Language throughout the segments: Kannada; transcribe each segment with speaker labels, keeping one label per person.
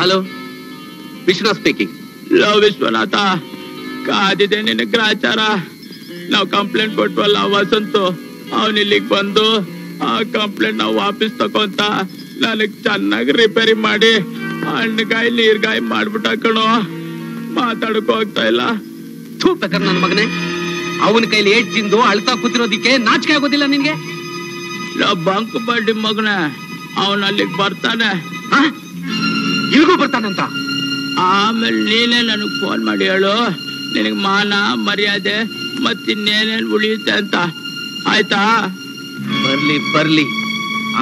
Speaker 1: Hello, Vishwanath speaking.
Speaker 2: Love Vishwanatha, ಕಾದಿದೆ ನಿನ್ನ ಗ್ರಾಚಾರ. ನಾವು ಕಂಪ್ಲೇಂಟ್ ಕೊಟ್ವಲ್ಲ ವಸಂತು, ಅವನ್ ಇಲ್ಲಿಗೆ ಬಂದು ಆ ಕಂಪ್ಲೇಂಟ್ ನಾವು ವಾಪಸ್ ತಕೊಂತ ನನಗ್ ಚೆನ್ನಾಗಿ ರಿಪೇರಿ ಮಾಡಿ ಹಣ್ಣುಗಾಯಿ ನೀರ್ಗಾಯಿ ಮಾಡ್ಬಿಟ್ಟ ಕಣೋ. ಮಾತಾಡಕ್ ಹೋಗ್ತಾ ಇಲ್ಲ.
Speaker 1: ಬೇಕಾದ್ರೆ ನನ್ನ ಮಗನೇ, ಅವನ ಕೈಲಿ ಏಟ್ ತಿಂದು ಅಳ್ತಾ ಕೂತಿರೋದಿಕ್ಕೆ ನಾಚಿಕೆ ಆಗೋದಿಲ್ಲ ನಿನ್ಗೆ?
Speaker 2: ಬಂಕ್ ಬಡ್ಡಿ ಮಗನೇ, ಅವನ್ ಅಲ್ಲಿಗೆ ಬರ್ತಾನೆ.
Speaker 1: ಇಲ್ಗೂ ಬರ್ತಾನಂತ?
Speaker 2: ಆಮೇಲೆ ನೀನೇ ನನಗ್ ಫೋನ್ ಮಾಡಿ ಹೇಳು, ನಿನಗ್ ಮಾನ ಮರ್ಯಾದೆ ಮತ್ತಿನ್ನೇನೇನ್ ಉಳಿಯುತ್ತೆ ಅಂತ. ಆಯ್ತಾ?
Speaker 1: ಬರ್ಲಿ ಬರ್ಲಿ,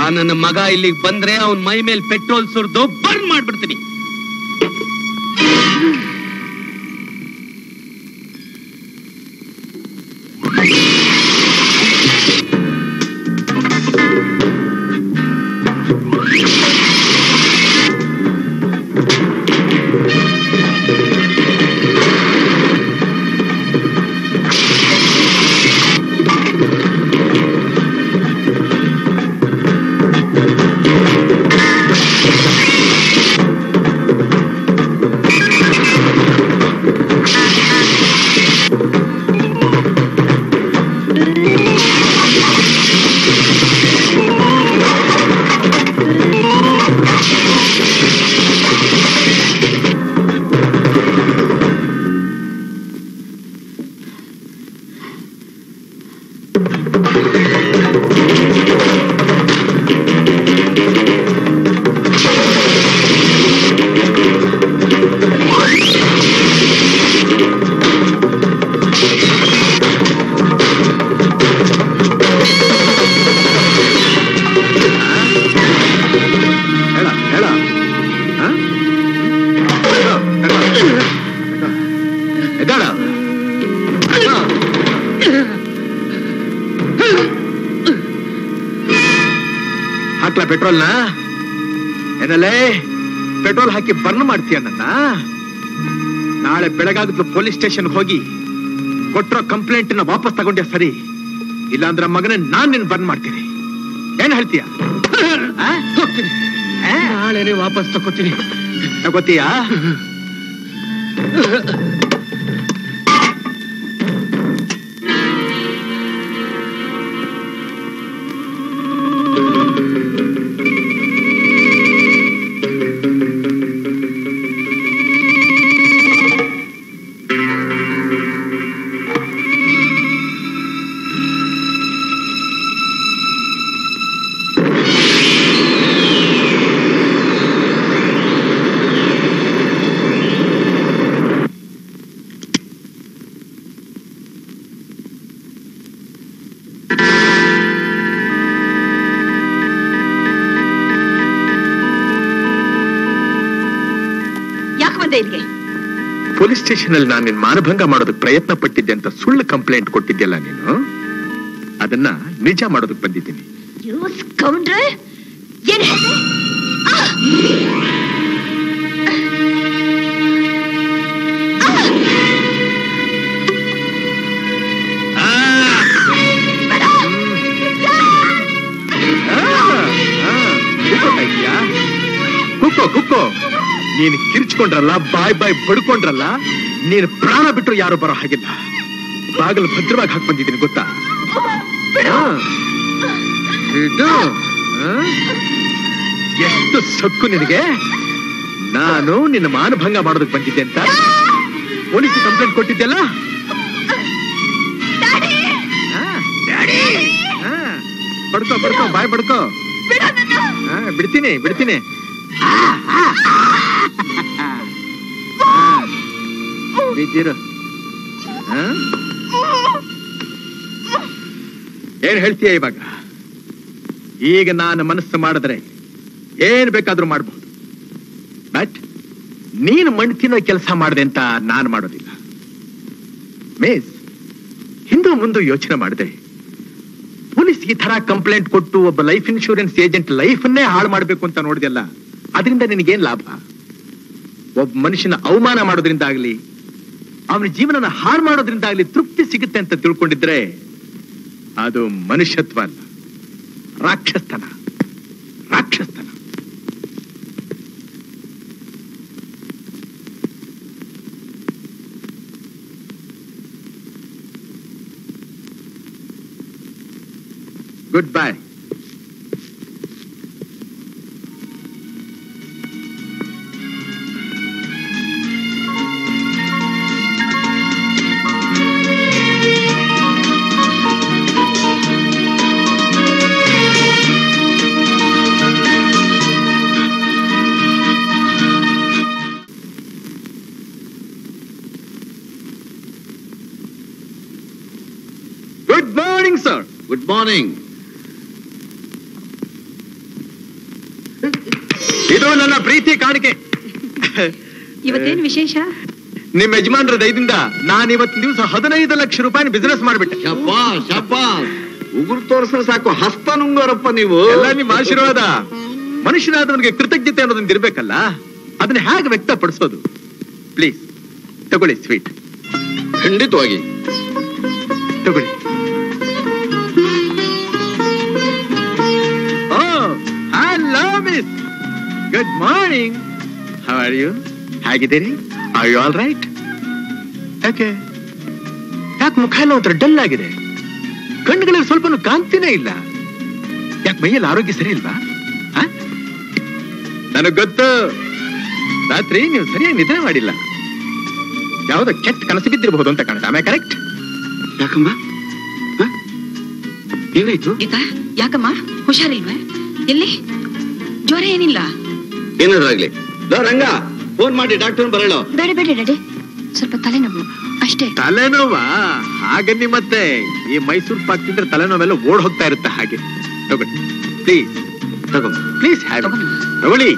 Speaker 1: ಆ ನನ್ನ ಮಗ ಇಲ್ಲಿಗೆ ಬಂದ್ರೆ ಅವನ್ ಮೈ ಮೇಲೆ ಪೆಟ್ರೋಲ್ ಸುರಿದು ಬರ್ನ್ ಮಾಡ್ಬಿಡ್ತೀನಿ.
Speaker 3: ಹಾಕ್ಲಾ ಪೆಟ್ರೋಲ್ನ? ಏನಲ್ಲೇ ಪೆಟ್ರೋಲ್ ಹಾಕಿ ಬರ್ನ್ ಮಾಡ್ತೀಯ ನನ್ನ? ನಾಳೆ ಬೆಳಗಾಗದ್ದು ಪೊಲೀಸ್ ಸ್ಟೇಷನ್ ಹೋಗಿ ಕೊಟ್ಟಿರೋ ಕಂಪ್ಲೇಂಟ್ ನ ವಾಪಸ್ ತಗೊಂಡೆ ಸರಿ, ಇಲ್ಲಾಂದ್ರೆ ಮಗನ ನಾನ್ ನಿನ್ ಬರ್ನ್ ಮಾಡ್ತೀನಿ. ಏನ್ ಹೇಳ್ತೀಯ?
Speaker 1: ನಾಳೆನೆ ವಾಪಸ್ ತಗೋತೀನಿ.
Speaker 3: ತಗೋತೀಯಾ? ಪೊಲೀಸ್ ಸ್ಟೇಷನ್ ಅಲ್ಲಿ ನಾನು ನಿನ್ ಮಾನಭಂಗ ಮಾಡೋದಕ್ಕೆ ಪ್ರಯತ್ನ ಪಟ್ಟಿದ್ದೆ ಅಂತ ಸುಳ್ಳು ಕಂಪ್ಲೇಂಟ್ ಕೊಟ್ಟಿದ್ಯಲ್ಲ ನೀನು, ಅದನ್ನ ನಿಜ ಮಾಡೋದಕ್ಕೆ ಬಂದಿದ್ದೀನಿ. ಕುಕ್ಕೋ ಕುಕ್ಕೋ, ನೀನು ಕಿರ್ಚ್ಕೊಂಡ್ರಲ್ಲ, ಬಾಯ್ ಬಾಯ್ ಬಡ್ಕೊಂಡ್ರಲ್ಲ, ನೀನು ಪ್ರಾಣ ಬಿಟ್ಟರು ಯಾರು ಬರೋ ಹಾಗಿಲ್ಲ. ಬಾಗಿಲು ಭದ್ರವಾಗಿ ಹಾಕಿ ಬಂದಿದ್ದೀನಿ ಗೊತ್ತಾ? ಎಷ್ಟು ಸಕ್ಕು ನಿನಗೆ? ನಾನು ನಿನ್ನ ಮಾನಭಂಗ ಮಾಡೋದಕ್ಕೆ ಬಂದಿದ್ದೆ ಅಂತ ಪೊಲೀಸ್ ಕಂಪ್ಲೇಂಟ್ ಕೊಟ್ಟಿದ್ದೆಲ್ಲ. ಬಡ್ಕೋ ಬಡ್ಕೋ, ಬಾಯ್ ಬಡ್ಕೋ. ಬಿಡ್ತೀನಿ ಬಿಡ್ತೀನಿ. ಏನ್ ಹೇಳ್ತೀಯ ಇವಾಗ? ಈಗ ನಾನು ಮನಸ್ಸು ಮಾಡಿದ್ರೆ ಏನ್ ಬೇಕಾದ್ರೂ ಮಾಡಬಹುದು, ಬಟ್ ನೀನು ಮಣ್ಣು ತಿನ್ನೋ ಕೆಲಸ ಮಾಡಿದೆ ಅಂತ ನಾನು ಮಾಡೋದಿಲ್ಲ. ಮೇಸ್, ಹಿಂದೂ ಮುಂದೆ ಯೋಚನೆ ಮಾಡಿದೆ, ಪೊಲೀಸ್ ಈ ತರ ಕಂಪ್ಲೇಂಟ್ ಕೊಟ್ಟು ಒಬ್ಬ ಲೈಫ್ ಇನ್ಶೂರೆನ್ಸ್ ಏಜೆಂಟ್ ಲೈಫನ್ನೇ ಹಾಳು ಮಾಡ್ಬೇಕು ಅಂತ ನೋಡಿದೆಲ್ಲ, ಅದರಿಂದ ನಿನಗೇನ್ ಲಾಭ? ಒಬ್ಬ ಮನುಷ್ಯನ ಅವಮಾನ ಮಾಡೋದ್ರಿಂದ ಆಗ್ಲಿ, ಅವನ ಜೀವನನ ಹಾಳು ಮಾಡೋದ್ರಿಂದ ಆಗ್ಲಿ ತೃಪ್ತಿ ಸಿಗುತ್ತೆ ಅಂತ ತಿಳ್ಕೊಂಡಿದ್ರೆ ಅದು ಮನುಷ್ಯತ್ವ ಅಲ್ಲ, ರಾಕ್ಷಸ್ತನ. ರಾಕ್ಷಸ್ತನ. Good bye. Good morning sir.
Speaker 1: Good morning.
Speaker 3: ಇದು ನನ್ನ ಪ್ರೀತಿ ಕಾಣಿಕೆ.
Speaker 4: ಇವತ್ತೇನು ವಿಶೇಷ?
Speaker 3: ನಿಮ್ಮ ಯಜಮಾನರ ದಯದಿಂದ ನಾನು ಇವತ್ತಿನ ದಿವಸ 15 ಲಕ್ಷ ರೂಪಾಯಿ ಬಿಸಿನೆಸ್ ಮಾಡ್ಬಿಟ್ಟೆ.
Speaker 1: ಶಬ್ಬಾಸ್ ಶಬ್ಬಾಸ್. ಉಗುರು ತೋರಿಸಿದ್ರೆ ಸಾಕು, ಹಸ್ತ ನುಂಗೋರಪ್ಪ ನೀವು.
Speaker 3: ಎಲ್ಲ ನಿಮ್ಮ ಆಶೀರ್ವಾದ. ಮನುಷ್ಯನಾದವನಿಗೆ ಕೃತಜ್ಞತೆ ಅನ್ನೋದೊಂದು ಇರ್ಬೇಕಲ್ಲ, ಅದನ್ನ ಹೇಗೆ ವ್ಯಕ್ತಪಡಿಸೋದು? ಪ್ಲೀಸ್ ತಗೊಳ್ಳಿ ಸ್ವೀಟ್.
Speaker 1: ಖಂಡಿತವಾಗಿ
Speaker 3: ತಗೊಳ್ಳಿ. Hello miss, good morning. How are you? ಹೇಗಿದ್ದೀರಿ? Are you all right? ಯಾಕೆ ಮುಖ ಎಲ್ಲ ಒಂಥರ ಡಲ್ ಆಗಿದೆ? ಕಣ್ಣುಗಳಲ್ಲಿ ಸ್ವಲ್ಪ ಕಾಂತಿನೇ ಇಲ್ಲ. ಯಾಕೆ ಮೈಯಲ್ಲಿ ಆರೋಗ್ಯ ಸರಿ ಇಲ್ವಾ? ನನಗ್ ಗೊತ್ತು, ರಾತ್ರಿ ನೀವು ಸರಿಯಾಗಿ ನಿದ್ರೆ ಮಾಡಿಲ್ಲ. ಯಾವುದೋ ಕೆಟ್ಟ ಕನಸು ಬಿದ್ದಿರಬಹುದು ಅಂತ ಕಾಣುತ್ತೆ. ಆಮೇಲೆ ಕರೆಕ್ಟ್?
Speaker 1: ಯಾಕಮ್ಮ ಏನಾಯ್ತು?
Speaker 4: ಯಾಕಮ್ಮ ಹುಷಾರಿಲ್ವಾ? ಎಲ್ಲಿ ಜ್ವರ ಏನಿಲ್ಲ?
Speaker 1: ಏನಾದ್ರಾಗ್ಲಿ ರಂಗ ಫೋನ್ ಮಾಡಿ ಡಾಕ್ಟರ್ ಬರಲ್ಲ.
Speaker 4: ಬೇಡ ಬೇಡ ಡ್ಯಾಡಿ, ಸ್ವಲ್ಪ ತಲೆನೋವು ಅಷ್ಟೇ.
Speaker 3: ತಲೆನೋವಾ? ಹಾಗನ್ನಿ ಮತ್ತೆ ಈ ಮೈಸೂರು ಪಾಕ್ ತಿಂದ್ರೆ ತಲೆನೋವೆಲ್ಲ ಓಡ್ ಹೋಗ್ತಾ ಇರುತ್ತೆ. ಹಾಗೆ ತಗೊಳ್ಳಿ ಪ್ಲೀಸ್. ತಗೊಂಡು ಪ್ಲೀಸ್ ತಗೊಳ್ಳಿ.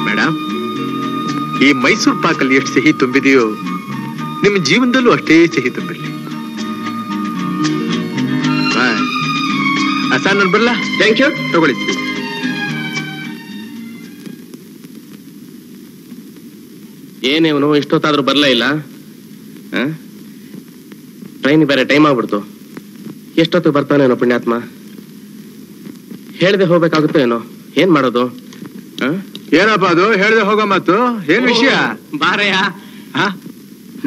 Speaker 3: ಮೇಡಮ್, ಈ ಮೈಸೂರು ಪಾಕಲ್ಲಿ ಎಷ್ಟು ಸಿಹಿ ತುಂಬಿದೆಯೋ ನಿಮ್ಮ ಜೀವನದಲ್ಲೂ ಅಷ್ಟೇ ಸಿಹಿ ತುಂಬಿರ್ಲಿ. ಸರ್ ನಾನು ಬರಲ್ಲ? Thank you. ತಗೊಳ್ಳಿ.
Speaker 2: ಏನೇವನು ಇಷ್ಟೊತ್ತಾದ್ರೂ ಬರ್ಲೇ ಇಲ್ಲ? ಟ್ರೈನ್ ಬೇರೆ ಟೈಮ್ ಆಗ್ಬಿಡ್ತು. ಎಷ್ಟೊತ್ತು ಬರ್ತಾನೇನೋ ಪುಣ್ಯಾತ್ಮ. ಹೇಳ್ದೆ ಹೋಗ್ಬೇಕಾಗುತ್ತೋ ಏನೋ. ಏನ್ ಮಾಡೋದು?
Speaker 3: ಏನಪ್ಪ ಅದು ಹೇಳ್ದೆ ಹೋಗೋ ಮಾತು? ಏನ್ ವಿಷಯ?
Speaker 2: ಬಾರಯ್ಯ,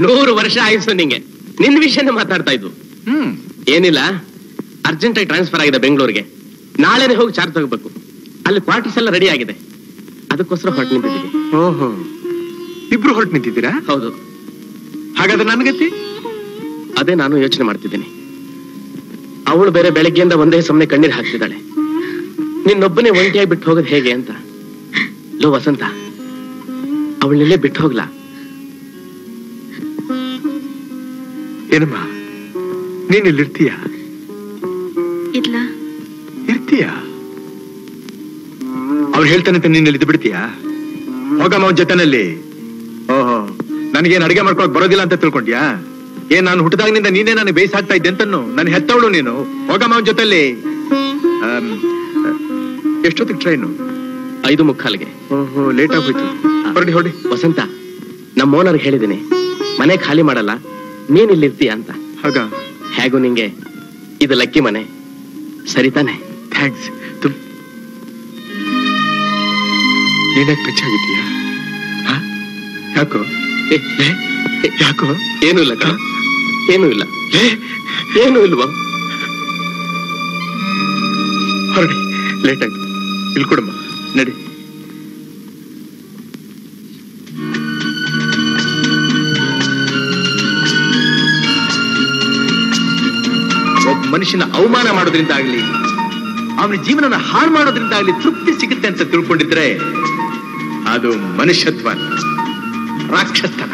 Speaker 2: 100 ವರ್ಷ ಆಯ್ತು ನಿಂಗೆ. ನಿನ್ ವಿಷಯನೇ ಮಾತಾಡ್ತಾ ಇದ್ದು. ಏನಿಲ್ಲ, ಅರ್ಜೆಂಟ್ ಆಗಿ ಟ್ರಾನ್ಸ್ಫರ್ ಆಗಿದೆ ಬೆಂಗಳೂರಿಗೆ. ನಾಳೆನೆ ಹೋಗಿ ಚಾರ್ಜ್ ತಗೋಬೇಕು. ಅಲ್ಲಿ ಕ್ವಾರ್ಟರ್ಸ್ ಎಲ್ಲ ರೆಡಿ ಆಗಿದೆ. ಅದಕ್ಕೋಸ್ಕರ ಹೊರಟು ನಿಂತಿದ್ದೀವಿ.
Speaker 3: ಓಹೋ, ಇಬ್ರು ಹೊರಟು ನಿಂತಿದ್ದೀರಾ?
Speaker 2: ಹೌದು.
Speaker 3: ಹಾಗಾದ್ರೆ ನನ್ಗತಿ?
Speaker 2: ಅದೇ ನಾನು ಯೋಚನೆ ಮಾಡ್ತಿದ್ದೀನಿ. ಅವಳು ಬೇರೆ ಬೆಳಗ್ಗೆಯಿಂದ ಒಂದೇ ಸಮನೆ ಕಣ್ಣೀರ್ ಹಾಕ್ತಿದ್ದಾಳೆ. ನಿನ್ನೊಬ್ಬನೇ ಒಂಟಿಯಾಗಿ ಬಿಟ್ಟು ಹೋಗೋದು ಹೇಗೆ ಅಂತ. ಲೋ ವಸಂತ, ಅವಳನ್ನೆಲ್ಲೇ ಬಿಟ್ಟು ಹೋಗ್ಲಾ?
Speaker 3: ಏನಮ್ಮ, ನೀನ್ ಇಲ್ಲಿರ್ತೀಯ? ಇರ್ತೀಯ? ಅವ್ರು ಹೇಳ್ತಾನೆ ನೀನ್ ಇದ್ದು ಬಿಡ್ತೀಯಾ? ಹೋಗಮ್ಮ ಅವನ ಜೊತೆನಲ್ಲಿ. ಓಹೋ, ನನಗೇನ್ ಅಡಿಗೆ ಮಾಡ್ಕೊಳಕ್ ಬರೋದಿಲ್ಲ ಅಂತ ತಿಳ್ಕೊಂಡ್ಯಾ? ಏನ್ ನಾನು ಹುಟ್ಟಿದಾಗಿನಿಂದ ನೀನೇ ನಾನು ಬೇಯಿಸಾಕ್ತಾ ಇದ್ದೆ ಅಂತನ್ನು? ನಾನು ಹೆತ್ತವಳು ನೀನು. ಹೋಗಮ್ಮ ಅವನ ಜೊತೆಲಿ. ಎಷ್ಟೊತ್ತಿಗೆ ಟ್ರೈನು?
Speaker 2: 5:45ಗೆ.
Speaker 3: ಓಹೋ, ಲೇಟ್ ಆಗೋಯ್ತು. ಹೊರಡಿ ಹೊರಡಿ.
Speaker 2: ವಸಂತ, ನಮ್ಮ ಓನರ್ ಹೇಳಿದ್ದೀನಿ ಮನೆ ಖಾಲಿ ಮಾಡಲ್ಲ, ನೀನ್ ಇಲ್ಲಿರ್ತೀಯ ಅಂತ.
Speaker 3: ಹಾಗ?
Speaker 2: ಹೇಗೂ ನಿಂಗೆ ಇದು ಲಕ್ಕಿ ಮನೆ, ಸರಿ ತಾನೆ?
Speaker 3: ಥ್ಯಾಂಕ್ಸ್. ನೀನಾಗ ಪೆಚ್ಚಾಗಿದ್ದೀಯಾ? ಯಾಕೋ? ಯಾಕೋ?
Speaker 2: ಏನೂ ಇಲ್ಲ ಕಣ, ಏನೂ ಇಲ್ಲ. ಏನೂ ಇಲ್ವಾ?
Speaker 3: ಹೊರಡಿ, ಲೇಟ್ ಆಯ್ತು. ಇಲ್ಲಿ ಕೊಡಮ್ಮ, ನಡಿ. ಒಬ್ಬ ಮನುಷ್ಯನ ಅವಮಾನ ಮಾಡೋದ್ರಿಂದ ಆಗ್ಲಿ, ಅವನ ಜೀವನನ ಹಾಳು ಮಾಡೋದ್ರಿಂದ ಆಗ್ಲಿ ತೃಪ್ತಿ ಸಿಗುತ್ತೆ ಅಂತ ತಿಳ್ಕೊಂಡಿದ್ರೆ ಅದು ಮನುಷ್ಯತ್ವ, ರಾಕ್ಷಸತನ.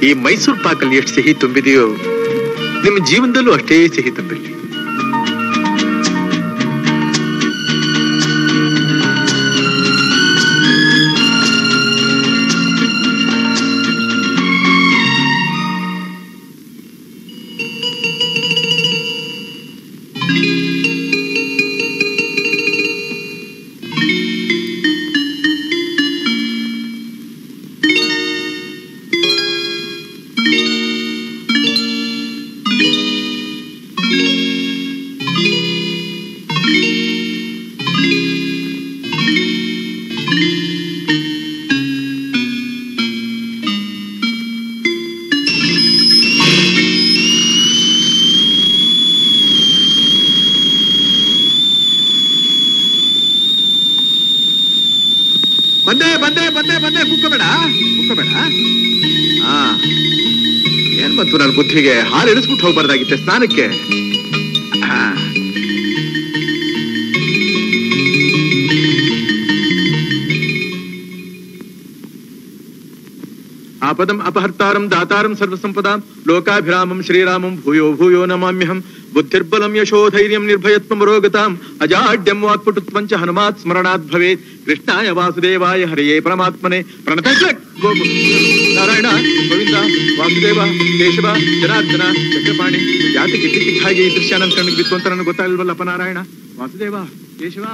Speaker 3: ಈ ಮೈಸೂರು ಪಾಕಲ್ಲಿ ಎಷ್ಟು ಸಿಹಿ ತುಂಬಿದೆಯೋ ನಿಮ್ಮ ಜೀವನದಲ್ಲೂ ಅಷ್ಟೇ ಸಿಹಿ ತುಂಬಿರಲಿ. ಬಂದೆ ಬಂದೆ ಬಂದೆ ಬಂದೆ ಕುಕ್ಕಬೇಡ ಕುಕ್ಕಬೇಡ. ಹಾ ಏನ್ ಬಂತು ನನ್ನ ಬುದ್ಧಿಗೆ? ಹಾಲು ಇಳಿಸ್ಬಿಟ್ಟು ಹೋಗ್ಬಾರ್ದಾಗಿತ್ತೆ ಸ್ನಾನಕ್ಕೆ. ಆಪದಂ ಅಪಹರ್ತಾರಂ ದಾತಾರಂ ಸರ್ವಸಂಪದಾಂ ಲೋಕಾಭಿರಾಮಂ ಶ್ರೀರಾಮಂ ಭೂಯೋ ಭೂಯೋ ನಮಾಮ್ಯಹಂ. ಬುದ್ಧಿರ್ಬಲಂ ಯಶೋಧೈರ್ಯಂ ನಿರ್ಭಯತ್ವಂ ರೋಗತಾಂ ಅಜಾಡ್ಯಂ ವಾಕ್ಪಟುತ್ವಂ ಚ ಹನುಮಾತ್ ಸ್ಮರಣಾತ್ ಭವೇತ್. ಕೃಷ್ಣಾಯ ವಾಸುದೇವಾಯ ಹರಿಯೇ ಪರಮಾತ್ಮನೆ ಪ್ರಣತ ನಾರಾಯಣ ಗೋವಿಂದ ವಾಸುದೇವ ಕೇಶವ ಜನಾರ್ದನ ಚಕ್ರಪಾಣಿ. ಯಾತಕ್ಕೆ ಇದ್ದಕ್ಕಿದ್ದ ಹಾಗೆ ಈ ದೃಶ್ಯ ನನ್ನ ಕಣ್ಣಿಗೆ ಬಿತ್ತು ಅಂತ ನನಗೆ ಗೊತ್ತಾಗಲ್ವಲ್ಲಪ್ಪ. ನಾರಾಯಣ ವಾಸುದೇವ ಕೇಶವ.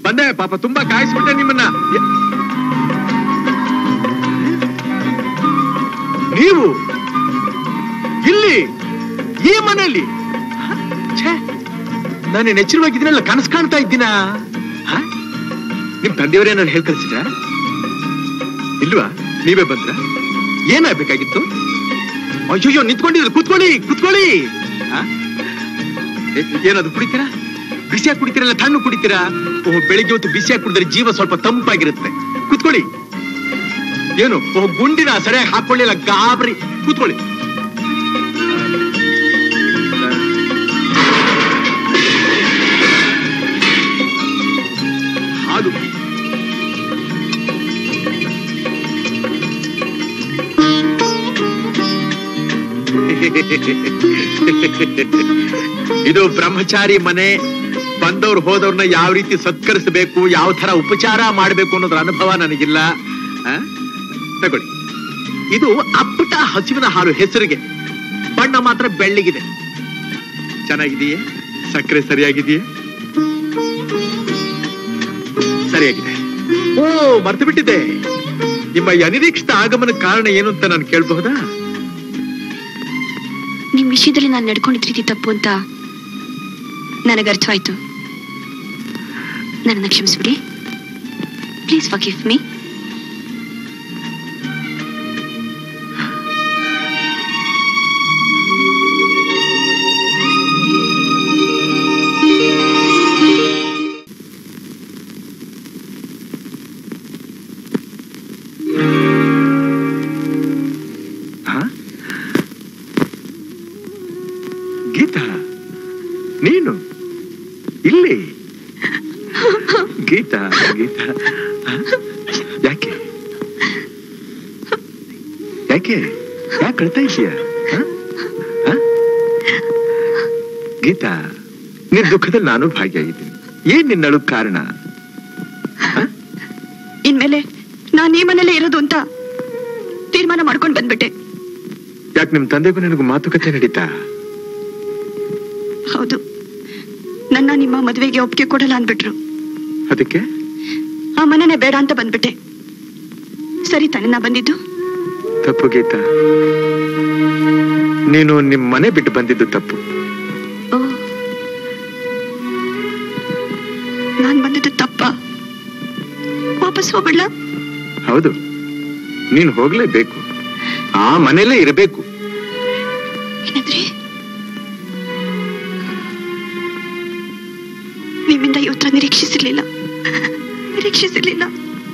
Speaker 3: ಬಂದೆ ಪಾಪ, ತುಂಬಾ ಕಾಯಿಸ್ಬಿಟ್ಟೆ ನಿಮ್ಮನ್ನ. ನೀವು ಇಲ್ಲಿ ಈ ಮನೆಯಲ್ಲಿ ನಾನು ಎಚ್ಚರವಾಗಿದ್ದೀನಲ್ಲ, ಕನಸು ಕಾಣ್ತಾ ಇದ್ದೀನ? ನಿಮ್ ತಂದೆಯವರೇನಾದ್ರು ಹೇಳಿ ಕಳಿಸಿದ್ರ ಇಲ್ವಾ? ನೀವೇ ಬಂದ್ರ? ಏನಾಗ್ಬೇಕಾಗಿತ್ತು? ಅಯ್ಯೋ ನಿಂತ್ಕೊಂಡಿದ್ರು. ಕೂತ್ಕೊಳ್ಳಿ ಕೂತ್ಕೊಳ್ಳಿ. ಏನದು ಕುಡಿತೀರಾ? ಬಿಸಿಯಾಗಿ ಕುಡಿತೀರಲ್ಲ ತಣ್ಣು ಕುಡಿತೀರಾ? ಓಹ್, ಬೆಳಿಗ್ಗೆ ಹೊತ್ತು ಬಿಸಿಯಾಗಿ ಕುಡಿದ್ರೆ ಜೀವ ಸ್ವಲ್ಪ ತಂಪಾಗಿರುತ್ತೆ. ಕೂತ್ಕೊಳ್ಳಿ. ಏನು ಗುಂಡಿನ ಸರಿಯಾಗಿ ಹಾಕೊಳ್ಳಿಲ್ಲ, ಗಾಬರಿ. ಕೂತ್ಕೊಳ್ಳಿ. ಹಾಲು ಇದು ಬ್ರಹ್ಮಚಾರಿ ಮನೆ. ಬಂದವ್ರು ಹೋದವ್ರನ್ನ ಯಾವ ರೀತಿ ಸತ್ಕರಿಸಬೇಕು, ಯಾವ ತರ ಉಪಚಾರ ಮಾಡಬೇಕು ಅನ್ನೋದ್ರ ಅನುಭವ ನನಗಿಲ್ಲ. ತಗೊಳ್ಳಿ, ಇದು ಅಪ್ಪಟ ಹಸುವಿನ ಹಾಲು ಹೆಸರಿಗೆ. ಬಣ್ಣ ಮಾತ್ರ ಬೆಳ್ಳಗಿದೆ. ಚೆನ್ನಾಗಿದೆಯೇ? ಸಕ್ಕರೆ ಸರಿಯಾಗಿದೆಯೇ? ಸರಿಯಾಗಿದೆ. ಓ, ಮರ್ತು ಬಿಟ್ಟಿದ್ದೆ. ನಿಮ್ಮ ಅನಿರೀಕ್ಷಿತ ಆಗಮನ ಕಾರಣ ಏನು ಅಂತ ನಾನು ಕೇಳಬಹುದಾ?
Speaker 4: ನಿಮ್ ವಿಷಯದಲ್ಲಿ ನಾನು ನಡ್ಕೊಂಡಿದ್ದ ರೀತಿ ತಪ್ಪು ಅಂತ ನನಗೆ ಅರ್ಥವಾಯ್ತು. ನನ್ನನ್ನು ಕ್ಷಮಿಸ್ಬಿಡಿ. Please forgive me.
Speaker 3: ಗೀತಾ, ನೀನು ಇಲ್ಲಿ? ಗೀತಾ ಗೀತಾ, ಯಾಕೆ ಯಾಕೆ ಯಾಕೆ ಕಳ್ತಾ ಇದೀಯ? ಗೀತಾ, ನಿನ್ ದುಃಖದಲ್ಲಿ ನಾನು ಭಾಗಿಯಾಗಿದ್ದೀನಿ. ಏನ್ ನಿನ್ನಳು ಕಾರಣ?
Speaker 4: ಇನ್ಮೇಲೆ ನಾನು ಈ ಮನೇಲೆ ಇರೋದು ಅಂತ ತೀರ್ಮಾನ ಮಾಡ್ಕೊಂಡು ಬಂದ್ಬಿಟ್ಟೆ.
Speaker 3: ಯಾಕೆ ನಿಮ್ ತಂದೆಗೂ ನನಗೂ ಮಾತುಕತೆ ನಡೀತಾ?
Speaker 4: ಹೌದು, ನನ್ನ ನಿಮ್ಮ ಮದುವೆಗೆ ಒಪ್ಪಿಗೆ ಕೊಡಲ್ಲ ಅಂದ್ಬಿಟ್ರು.
Speaker 3: ಅದಕ್ಕೆ
Speaker 4: ಆ ಮನೆನೇ ಬೇಡ ಅಂತ ಬಂದ್ಬಿಟ್ಟೆ. ಸರಿ ತಾನೆ ನಾ ಬಂದಿದ್ದು?
Speaker 3: ತಪ್ಪು ಗೀತಾ, ನೀನು ನಿಮ್ ಮನೆ ಬಿಟ್ಟು ಬಂದಿದ್ದು ತಪ್ಪು.
Speaker 4: ನಾನ್ ಬಂದಿದ್ದು ತಪ್ಪ? ವಾಪಸ್ ಹೋಗ್ಬಿಡ್ಲ?
Speaker 3: ಹೌದು, ನೀನು ಹೋಗ್ಲೇಬೇಕು. ಆ ಮನೆಯಲ್ಲೇ ಇರಬೇಕು.
Speaker 4: ಏನಂದ್ರಿ? ನಿಮ್ಮಿಂದ ಈ ಉತ್ತರ ನಿರೀಕ್ಷಿಸಿರ್ಲಿಲ್ಲ.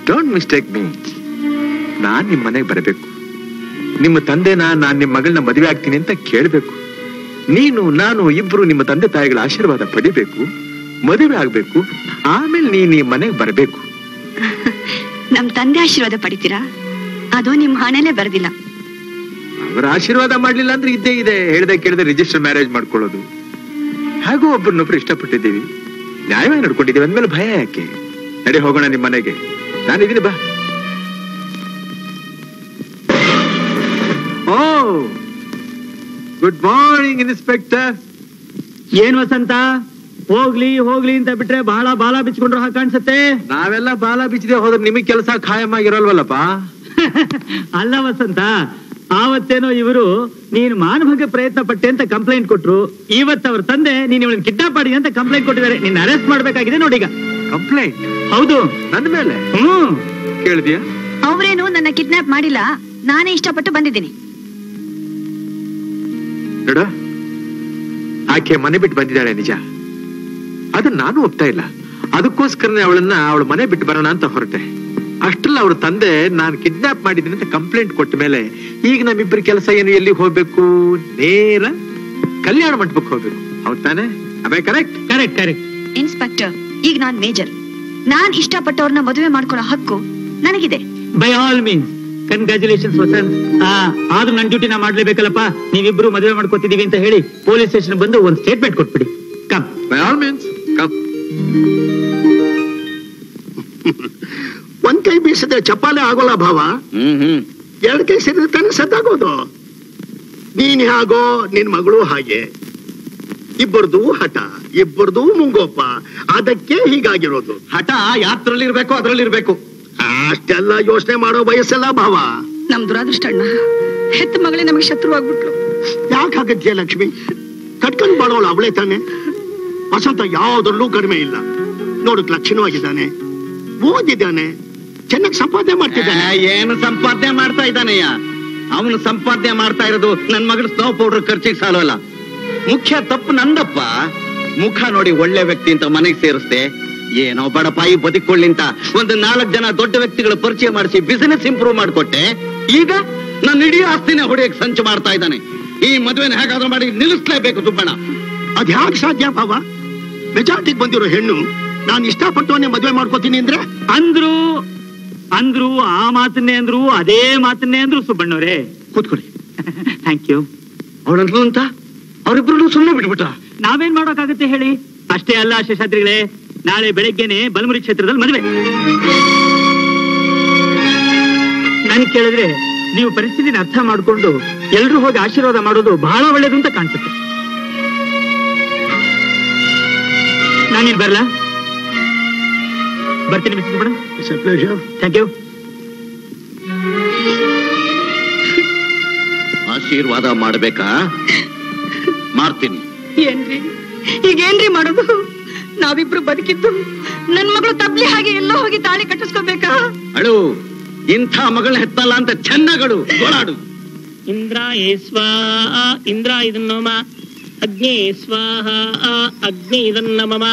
Speaker 3: Don't mistake me. ನಾನ್ ನಿಮ್ ಮನೆಗೆ ಬರಬೇಕು. ನಿಮ್ಮ ತಂದೆನ ನಾನ್ ನಿಮ್ ಮಗಳನ್ನ ಮದುವೆ ಆಗ್ತೀನಿ ಅಂತ ಕೇಳ್ಬೇಕು. ನೀನು ನಾನು ಇಬ್ರು ನಿಮ್ಮ ತಂದೆ ತಾಯಿಗಳ ಆಶೀರ್ವಾದ ಪಡಿಬೇಕು, ಮದುವೆ ಆಗ್ಬೇಕು. ಆಮೇಲೆ ನೀನ್ ಈ ಮನೆಗೆ ಬರಬೇಕು.
Speaker 4: ನಮ್ ತಂದೆ ಆಶೀರ್ವಾದ ಪಡಿತೀರಾ? ಅದು ನಿಮ್ ಹಣೆಲೆ ಬರೆದಿಲ್ಲ.
Speaker 3: ಅವರ ಆಶೀರ್ವಾದ ಮಾಡ್ಲಿಲ್ಲ ಅಂದ್ರೆ ಇದ್ದೇ ಇದೆ. ಹೇಳ್ದೆ ಕೇಳದೆ ರಿಜಿಸ್ಟರ್ ಮ್ಯಾರೇಜ್ ಮಾಡ್ಕೊಳ್ಳೋದು. ಹಾಗೂ ಒಬ್ಬರನ್ನೊಬ್ರು ಇಷ್ಟಪಟ್ಟಿದ್ದೀವಿ, ನ್ಯಾಯವಾಗಿ ನಡ್ಕೊಂಡಿದ್ದೀವಿ ಅಂದ್ಮೇಲೆ ಭಯ ಯಾಕೆ? ನಡಿ ಹೋಗೋಣ ನಿಮ್ ಮನೆಗೆ. ನಾನಿದ್ದೀನಿ, ಬಾ. ಓ, ಗುಡ್ ಮಾರ್ನಿಂಗ್ ಇನ್ಸ್ಪೆಕ್ಟರ್.
Speaker 2: ಏನ್ ವಸಂತ, ಹೋಗ್ಲಿ ಹೋಗ್ಲಿ ಅಂತ ಬಿಟ್ರೆ ಬಹಳ ಬಾಲ ಬಿಚ್ಕೊಂಡ್ರು ಹಾಗೆ ಕಾಣಿಸುತ್ತೆ.
Speaker 3: ನಾವೆಲ್ಲ ಬಾಲ ಬಿಚ್ಚದೆ ಹೋದ್ರೆ ನಿಮಗ್ ಕೆಲಸ ಖಾಯಂ ಆಗಿರೋಲ್ವಲ್ಲಪ್ಪ.
Speaker 2: ಅಲ್ಲ ವಸಂತ, ಆವತ್ತೇನೋ ಇವರು ನೀನು ಮಾನಭಂಗ ಪ್ರಯತ್ನ ಪಟ್ಟೆ ಅಂತ ಕಂಪ್ಲೇಂಟ್ ಕೊಟ್ರು. ಇವತ್ತು ಅವ್ರ ತಂದೆ ನೀನ್ ಇವಳನ್ನ ಕಿಡ್ನಾಪ್ ಮಾಡಿ ಅಂತ ಕಂಪ್ಲೇಂಟ್ ಕೊಟ್ಟಿದ್ದಾರೆ. ನಿನ್ನ ಅರೆಸ್ಟ್ ಮಾಡ್ಬೇಕಾಗಿದೆ ನೋಡೀಗ.
Speaker 3: ಕಂಪ್ಲೇಂಟ್?
Speaker 2: ಹೌದು,
Speaker 3: ನನ್ನ ಮೇಲೆ? ಕೇಳಿದ್ಯಾ?
Speaker 4: ಅವ್ರೇನು ನನ್ನ ಕಿಡ್ನಾಪ್ ಮಾಡಿಲ್ಲ, ನಾನೇ ಇಷ್ಟಪಟ್ಟು ಬಂದಿದ್ದೀನಿ.
Speaker 3: ನೋಡ, ಆಕೆ ಮನೆ ಬಿಟ್ಟು ಬಂದಿದ್ದಾಳೆ ನಿಜ. ಅದನ್ನ ನಾನು ಒಪ್ತಾ ಇಲ್ಲ. ಅದಕ್ಕೋಸ್ಕರನೇ ಅವಳ ಮನೆ ಬಿಟ್ಟು ಬರೋಣ ಅಂತ ಹೊರಟೆ. ಅಷ್ಟ್ರಲ್ಲ ಅವ್ರ ತಂದೆ ನಾನು ಕಿಡ್ನಾಪ್ ಮಾಡಿದ್ದೀನಿ ಅಂತ ಕಂಪ್ಲೇಂಟ್ ಕೊಟ್ಟ ಮೇಲೆ ಈಗ ನಮ್ಮಿಬ್ಬರ ಕೆಲಸ ಏನು, ಎಲ್ಲಿ ಹೋಗ್ಬೇಕು? ನೇರ ಕಲ್ಯಾಣ ಮಂಟಪಕ್ಕೆ ಹೋಗ್ಬೇಕು. ಹೌದ್ ತಾನೆ? ಅಬೇ ಕರೆಕ್ಟ್?
Speaker 2: Correct correct.
Speaker 4: ಇನ್ಸ್ಪೆಕ್ಟರ್, ಈಗ ನಾನ್ ಮೇಜರ್. ನಾನ್ ಇಷ್ಟಪಟ್ಟವ್ರನ್ನ ಮದುವೆ ಮಾಡ್ಕೊಳ್ಳೋ ಹಕ್ಕು ನನಗಿದೆ.
Speaker 2: By all means congratulations Vasanth. ಆದ್ರೂ ನನ್ ಡ್ಯೂಟಿ ನಾ ಮಾಡ್ಲೇಬೇಕಲ್ಲಪ್ಪ. ನೀವಿಬ್ರು ಮದುವೆ ಮಾಡ್ಕೊತಿದೀವಿ ಅಂತ ಹೇಳಿ ಪೊಲೀಸ್ ಸ್ಟೇಷನ್ ಬಂದು ಒಂದು ಸ್ಟೇಟ್ಮೆಂಟ್ ಕೊಟ್ಬಿಡಿ. Come.
Speaker 3: By all means come.
Speaker 5: ಒಂದ್ ಕೈ ಬೀಸಿದ್ರೆ ಚಪ್ಪಾಳೆ ಆಗೋಲ್ಲ ಭಾವ. ಎರಡ್ ಕೈ ಸೇರಿದ್ರೆ ತಾನೇ ಸದ್ದಾಗೋದು. ನೀನ್ ಹಾಗೋ ನಿನ್ ಮಗಳು ಹಾಗೆ. ಇಬ್ಬರದು ಹಠ, ಇಬ್ಬರದು ಮುಂಗೋಪ. ಅದಕ್ಕೆ ಹೀಗಾಗಿರೋದು.
Speaker 1: ಹಠ ಯಾತ್ರಲ್ಲಿ ಇರ್ಬೇಕು, ಅದ್ರಲ್ಲಿ ಇರ್ಬೇಕು.
Speaker 5: ಅಷ್ಟೆಲ್ಲ ಯೋಚನೆ ಮಾಡೋ ವಯಸ್ಸಲ್ಲ ಭಾವ.
Speaker 4: ನಮ್ ದುರಾದೃಷ್ಟ ಅಣ್ಣ, ಹೆತ್ತ ಮಗಳೇ ನಮಗೆ ಶತ್ರುವಾಗ್ಬಿಟ್ಲು.
Speaker 5: ಯಾಕಾಗತ್ಯ ಲಕ್ಷ್ಮಿ? ಕಟ್ಕೊಂಡು ಬಾಳೋಳು ಅವಳೇ ತಾನೆ. ವಸಂತ ಯಾವ್ದ್ರಲ್ಲೂ ಕಡಿಮೆ ಇಲ್ಲ. ನೋಡಕ್ ಲಕ್ಷಣವಾಗಿದ್ದಾನೆ, ಓದಿದ್ದಾನೆ, ಚೆನ್ನಾಗಿ ಸಂಪಾದನೆ ಮಾಡ್ತಿದ್ದಾನೆ.
Speaker 1: ಏನು ಸಂಪಾದನೆ ಮಾಡ್ತಾ ಇದ್ದಾನೆಯ್ಯ? ಅವನು ಸಂಪಾದನೆ ಮಾಡ್ತಾ ಇರೋದು ನನ್ ಮಗಳ ಸ್ನೋ ಪೌಡರ್ ಖರ್ಚಿಗೆ ಸಾಲವಲ್ಲ. ಮುಖ್ಯ ತಪ್ಪು ನಂದಪ್ಪ. ಮುಖ ನೋಡಿ ಒಳ್ಳೆ ವ್ಯಕ್ತಿ ಅಂತ ಮನೆಗೆ ಸೇರಿಸ್ದೆ. ಏನೋ ಬಡಪಾಯಿ ಬದುಕೊಳ್ಳಿ ಅಂತ ಒಂದು 4 ಜನ ದೊಡ್ಡ ವ್ಯಕ್ತಿಗಳ ಪರಿಚಯ ಮಾಡಿಸಿ ಬಿಸಿನೆಸ್ ಇಂಪ್ರೂವ್ ಮಾಡ್ಕೊಟ್ಟೆ. ಈಗ ನನ್ನ ಇಡೀ ಆಸ್ತಿನ ಹೊಡೆಯಕ್ಕೆ ಸಂಚು ಮಾಡ್ತಾ ಇದ್ದಾನೆ. ಈ ಮದುವೆನ ಹೇಗಾದ್ರೂ ಮಾಡಿ ನಿಲ್ಲಿಸ್ಲೇಬೇಕು ಸುಬ್ಬಣ್ಣ.
Speaker 5: ಅದ್ ಹ್ಯಾಕ್ ಸಾಧ್ಯ ಭಾವ? ಮೆಜಾರಿಟಿಗೆ ಬಂದಿರೋ ಹೆಣ್ಣು ನಾನು ಇಷ್ಟಪಟ್ಟವನ್ನೇ ಮದುವೆ ಮಾಡ್ಕೋತೀನಿ ಅಂದ್ರೆ
Speaker 2: ಅಂದ್ರು ಆ ಮಾತನ್ನೇ ಅಂದ್ರು, ಅದೇ ಮಾತನ್ನೇ ಅಂದ್ರು ಸುಬ್ಬಣ್ಣವ್ರೆ.
Speaker 1: ಕೂತ್ಕೊಳ್ಳಿ.
Speaker 2: Thank you.
Speaker 1: ಅವಳಂದ್ರು ಅಂತ ಅವರಿಬ್ರು ಸುಮ್ಮನೆ ಬಿಟ್ಬಿಟ್ಟ.
Speaker 2: ನಾವೇನ್ ಮಾಡೋಕ್ಕಾಗತ್ತೆ ಹೇಳಿ? ಅಷ್ಟೇ ಅಲ್ಲ ಶೇಷಾದ್ರಿಗಳೇ, ನಾಳೆ ಬೆಳಗ್ಗೆನೆ ಬಲಮುರಿ ಕ್ಷೇತ್ರದಲ್ಲಿ ಮದುವೆ. ನನ್ ಕೇಳಿದ್ರೆ ನೀವು ಪರಿಸ್ಥಿತಿನ ಅರ್ಥ ಮಾಡ್ಕೊಂಡು ಎಲ್ರೂ ಹೋಗಿ ಆಶೀರ್ವಾದ ಮಾಡೋದು ಬಹಳ ಒಳ್ಳೇದು ಅಂತ ಕಾಣಿಸುತ್ತೆ. ನಾನೇನ್ ಬರಲ್ಲ? ಬರ್ತೀನಿ ಮಿಸ್ಟರ್ ಸುಬ್ಬಣ್ಣ. Thank you.
Speaker 1: ಆಶೀರ್ವಾದ ಮಾಡ್ಬೇಕಾ? ಮಾಡ್ತೀನಿ.
Speaker 4: ಏನ್ರಿ ಈಗೇನ್ರಿ ಮಾಡೋದು? ನಾವಿಬ್ರು ಬದುಕಿದ್ದು ನನ್ ಮಗಳು ತಬ್ಲಿ ಹಾಗೆ ಎಲ್ಲೋ ಹೋಗಿ ತಾಳಿ ಕಟ್ಟಿಸ್ಕೋಬೇಕಾ?
Speaker 1: ಅಳು, ಇಂಥ ಮಗಳನ್ನ ಹೆತ್ತಲ್ಲ ಅಂತ ಚೆನ್ನಾಗಡು ಗೋಳಾಡು.
Speaker 6: ಇಂದ್ರ ಏ ಸ್ವಾಹ ಇಂದ್ರ ಇದನ್ನೋಮ, ಅಗ್ನಿ ಸ್ವಾಹ ಅಗ್ನಿ ಇದನ್ನಮ,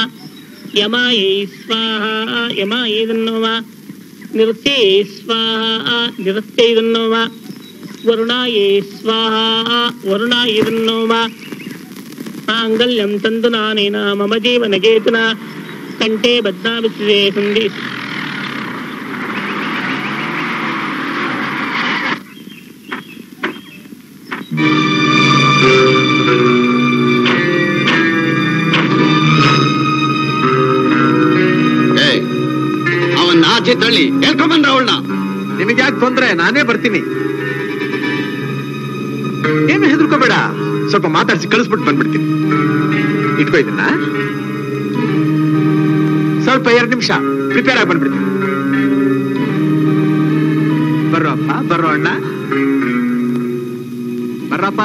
Speaker 6: ಯಮ ಏ ಸ್ವಾಹ ಯಮ ಇದನ್ನೋಮ, ನಿರುತ್ತೇ ಸ್ವಾಹ ನಿರುತ್ತೇ ಇದನ್ನೋಮ, ವರುಣ ಏ ಸ್ವಾಹ ವರುಣ ಇದನ್ನೋಮ. ಮಾಂಗಲ್ಯಂ ತಂದು ನಾನೇನ ಮಮ ಜೀವನಗೇತುನ ಕಂಠೆ ಬದ್ನಾಭಿಸುವೆ ಸಂಧಿ.
Speaker 1: ಅವನ್ ಆಚೆ ತಳ್ಳಿ ಹೇಳ್ಕೊಂಡ್ಬಂದ್ರ ಅವಳನ್ನ.
Speaker 3: ನಿಮಗೆ ಯಾಕೆ ತೊಂದ್ರೆ? ನಾನೇ ಬರ್ತೀನಿ. ಏನು ಹೆದರ್ಕೋಬೇಡ. ಸ್ವಲ್ಪ ಮಾತಾಡಿಸಿ ಕಳಿಸ್ಬಿಟ್ಟು ಬಂದ್ಬಿಡ್ತೀನಿ. ಇಟ್ಕೋ ಇದನ್ನ. ಸ್ವಲ್ಪ 2 ನಿಮಿಷ ಪ್ರಿಪೇರ್ ಆಗಿ ಬಂದ್ಬಿಡ್ತೀನಿ. ಬರ್ರಪ್ಪ, ಬರ್ರೋ ಅಣ್ಣ, ಬರ್ರಪ್ಪ.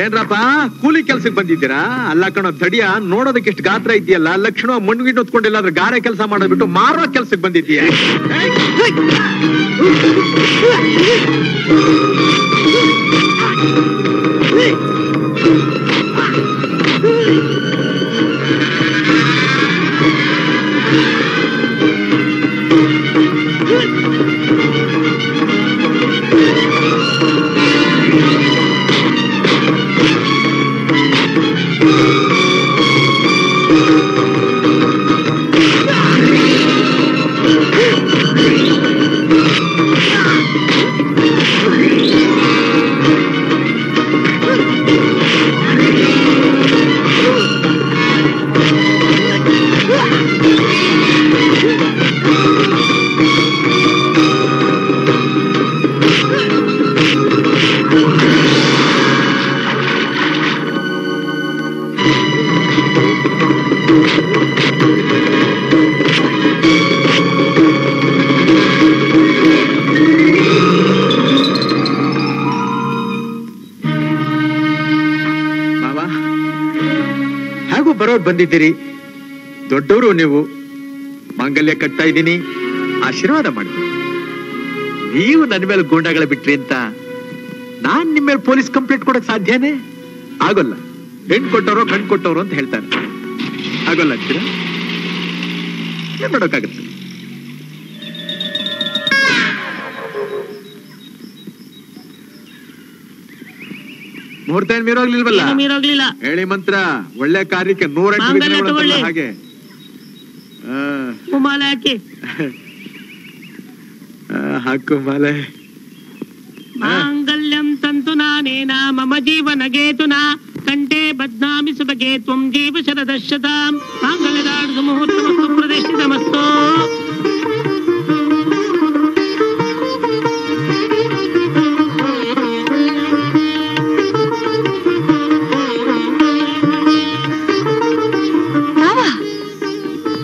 Speaker 3: ಏನ್ರಪ್ಪ ಕೂಲಿ ಕೆಲ್ಸಕ್ಕೆ ಬಂದಿದ್ದೀರಾ? ಅಲ್ಲ ಕಣೋ ದಡಿಯ, ನೋಡೋದಕ್ಕೆ ಎಷ್ಟು ಗಾತ್ರ ಇದೆಯಲ್ಲ, ಲಕ್ಷಣ ಮಣ್ಣು ಹೊತ್ಕೊಂಡಿಲ್ಲ ಗಾರೆ ಕೆಲಸ ಮಾಡೋದ್ಬಿಟ್ಟು ಮಾರೋ ಕೆಲ್ಸಕ್ಕೆ ಬಂದಿದ್ದೀಯ. ಬರೋರು ಬಂದಿದ್ದೀರಿ, ದೊಡ್ಡವರು ನೀವು. ಮಾಂಗಲ್ಯ ಕಟ್ತಾ ಇದ್ದೀನಿ, ಆಶೀರ್ವಾದ ಮಾಡಿ. ನೀವು ನನ್ನ ಮೇಲೆ ಗೂಂಡಾಗಳ ಬಿಟ್ರಿ ಅಂತ ನಾನ್ ನಿಮ್ಮ ಮೇಲೆ ಪೊಲೀಸ್ ಕಂಪ್ಲೇಂಟ್ ಕೊಡಕ್ ಸಾಧ್ಯನೇ ಆಗೋಲ್ಲ. ಹೆಣ್ ಕೊಟ್ಟವರು ಕಣ್ ಕೊಟ್ಟವರು ಅಂತ ಹೇಳ್ತಾರೆ. ಆಗೋಲ್ಲ ಅಂತೀರಾ? ಏನ್ ಮಾಡೋಕ್ಕಾಗತ್ತೆ? ಮುಹೂರ್ತ ಏನ್ ಮೀರೋಗ್ಲಿಲ್ವಲ್ಲ?
Speaker 6: ಮೀರೋಗ್ಲಿಲ್ಲ.
Speaker 3: ಹೇಳಿ ಮಂತ್ರ. ಒಳ್ಳೆ ಕಾರ್ಯಕ್ಕೆ 108 ಹಾಗೆ
Speaker 6: ಮಾಲೆ ಹಾಕಿ.
Speaker 3: ಹಾಕು ಮಾಲೆ.
Speaker 6: ಮಾಂಗಲ್ಯಂ ತಂತು ನಾನೇನ ಮಮ ಜೀವನ ಗೇತುನಾ ಕಂಠೆ ಬದ್ನಾಮಿ ಸುಭಗೆ ತ್ವಂ ಜೀವ ಶರದಶತಾಂ ಮಾಂಗಲ್ಯದಾರ್ಢ ಮುಹೂರ್ತಮಸ್ತು ಪ್ರತಿಷ್ಠಿತಮಸ್ತು.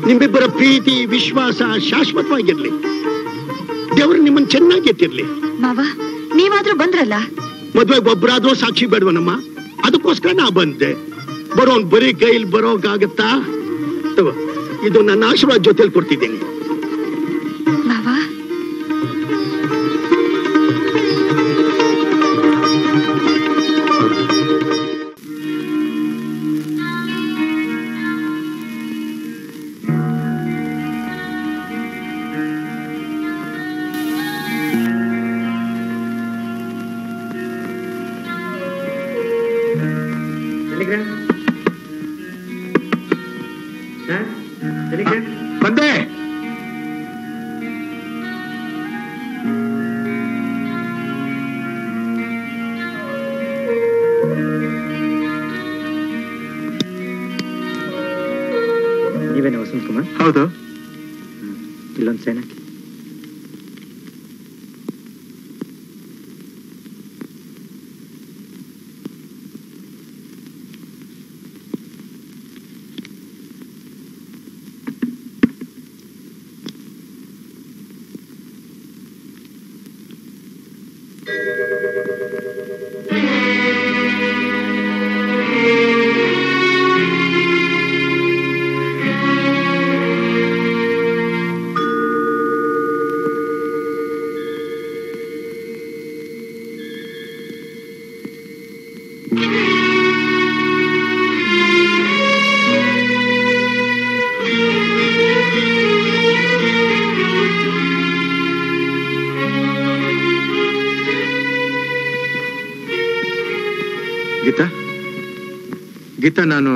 Speaker 5: ನಿಮ್ಮಿಬ್ಬರ ಪ್ರೀತಿ ವಿಶ್ವಾಸ ಶಾಶ್ವತವಾಗಿರ್ಲಿ. ದೇವರು ನಿಮ್ಮನ್ನ ಚೆನ್ನಾಗಿ ಇಟ್ಟಿರ್ಲಿ.
Speaker 4: ಮಾವ, ನೀವಾದ್ರೂ ಬಂದ್ರಲ್ಲ.
Speaker 5: ಮದ್ವೆಗೆ ಒಬ್ಬರಾದ್ರೂ ಸಾಕ್ಷಿ ಬೇಡವನಮ್ಮ? ಅದಕ್ಕೋಸ್ಕರ ನಾ ಬಂದೆ. ಬರೋನ್ ಬರೀ ಕೈಲಿ ಬರೋಕಾಗತ್ತಾ? ತಗೋ, ಇದು ನನ್ನ ಆಶೀರ್ವಾದ ಜೊತೆಲಿ ಕೊಡ್ತಿದ್ದೀನಿ.
Speaker 4: ಮಾವ,
Speaker 3: ಬಂದೆ.
Speaker 7: ನೀವೇನ ವಸಂತ್ ಕುಮಾರ್?
Speaker 3: ಹೌದು.
Speaker 7: ಇಲ್ಲೊಂದು ಸೈನ್ ಹಾಕಿ.
Speaker 3: ಗೀತಾ, ಗೀತಾ, ನಾನು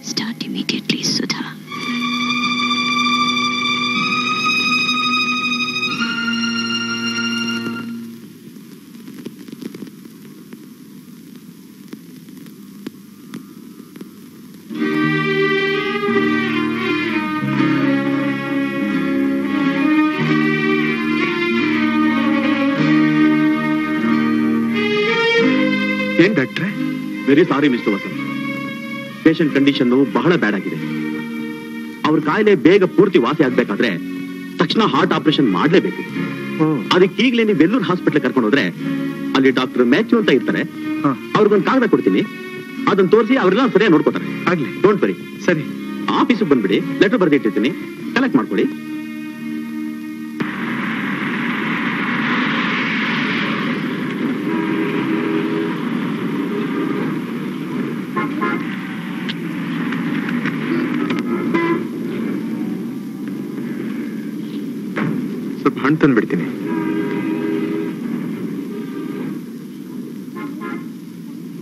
Speaker 4: start immediately, Sudha.
Speaker 3: ಏನ್ ಡಾಕ್ಟ್ರೆ?
Speaker 1: Very sorry mister Vasanth. Patient condition ಬಹಳ ಬ್ಯಾಡ್ ಆಗಿದೆ. ಅವ್ರ ಕಾಯಿಲೆ ಬೇಗ ಪೂರ್ತಿ ವಾಸಿ ಆಗ್ಬೇಕಾದ್ರೆ ತಕ್ಷಣ ಹಾರ್ಟ್ ಆಪರೇಷನ್ ಮಾಡ್ಲೇಬೇಕು. ಅದಕ್ಕೆ ಈಗಲೇ ನೀವು ವೆಲ್ಲೂರ್ ಹಾಸ್ಪಿಟಲ್ ಕರ್ಕೊಂಡು ಹೋದ್ರೆ ಅಲ್ಲಿ ಡಾಕ್ಟರ್ ಮ್ಯಾಥ್ಯೂ ಅಂತ ಇರ್ತಾರೆ. ಅವ್ರಿಗೊಂದು ಕಾಗದ ಕೊಡ್ತೀನಿ, ಅದನ್ನ ತೋರಿಸಿ ಅವರೆಲ್ಲ ಸರಿಯಾಗಿ ನೋಡ್ಕೋತಾರೆ.
Speaker 3: ಆಗ್ಲಿ.
Speaker 1: Don't worry.
Speaker 3: ಸರಿ,
Speaker 1: ಆಫೀಸಿಗೆ ಬಂದ್ಬಿಡಿ, ಲೆಟರ್ ಬರೆದಿಟ್ಟಿರ್ತೀನಿ, ಕಲೆಕ್ಟ್ ಮಾಡ್ಕೊಳ್ಳಿ.
Speaker 3: ಸ್ವಲ್ಪ ಹಣ್ಣು ತಂದ್ಬಿಡ್ತೀನಿ.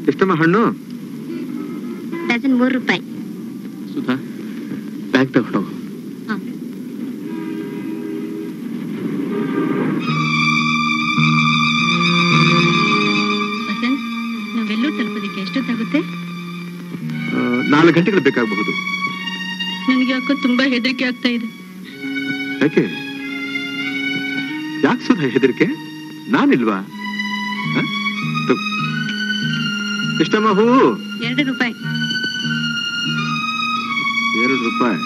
Speaker 3: ಎಷ್ಟಮ್ಮ ಹಣ್ಣು?
Speaker 4: ಡಜನ್ 3 ರೂಪಾಯಿ.
Speaker 1: ಸುಧಾ, ಬ್ಯಾಗ್ ತಗೊಂಡು
Speaker 4: ವಸಂತ್, ನಾವೆಲ್ಲೂ ತಲುಪೋದಕ್ಕೆ ಎಷ್ಟೊತ್ತಾಗುತ್ತೆ?
Speaker 3: 4 ಗಂಟೆಗಳು ಬೇಕಾಗಬಹುದು.
Speaker 4: ನನಗೆ ಯಾಕೋ ತುಂಬಾ ಹೆದರಿಕೆ ಆಗ್ತಾ ಇದೆ.
Speaker 3: ಯಾಕೆ ಸುಧಾ ಹೆದರಿಕೆ? ನಾನಿಲ್ವಾ? ಎಷ್ಟಮ್ಮ ಹೂವು?
Speaker 4: 2 ರೂಪಾಯಿ.
Speaker 3: 2 ರೂಪಾಯಿ.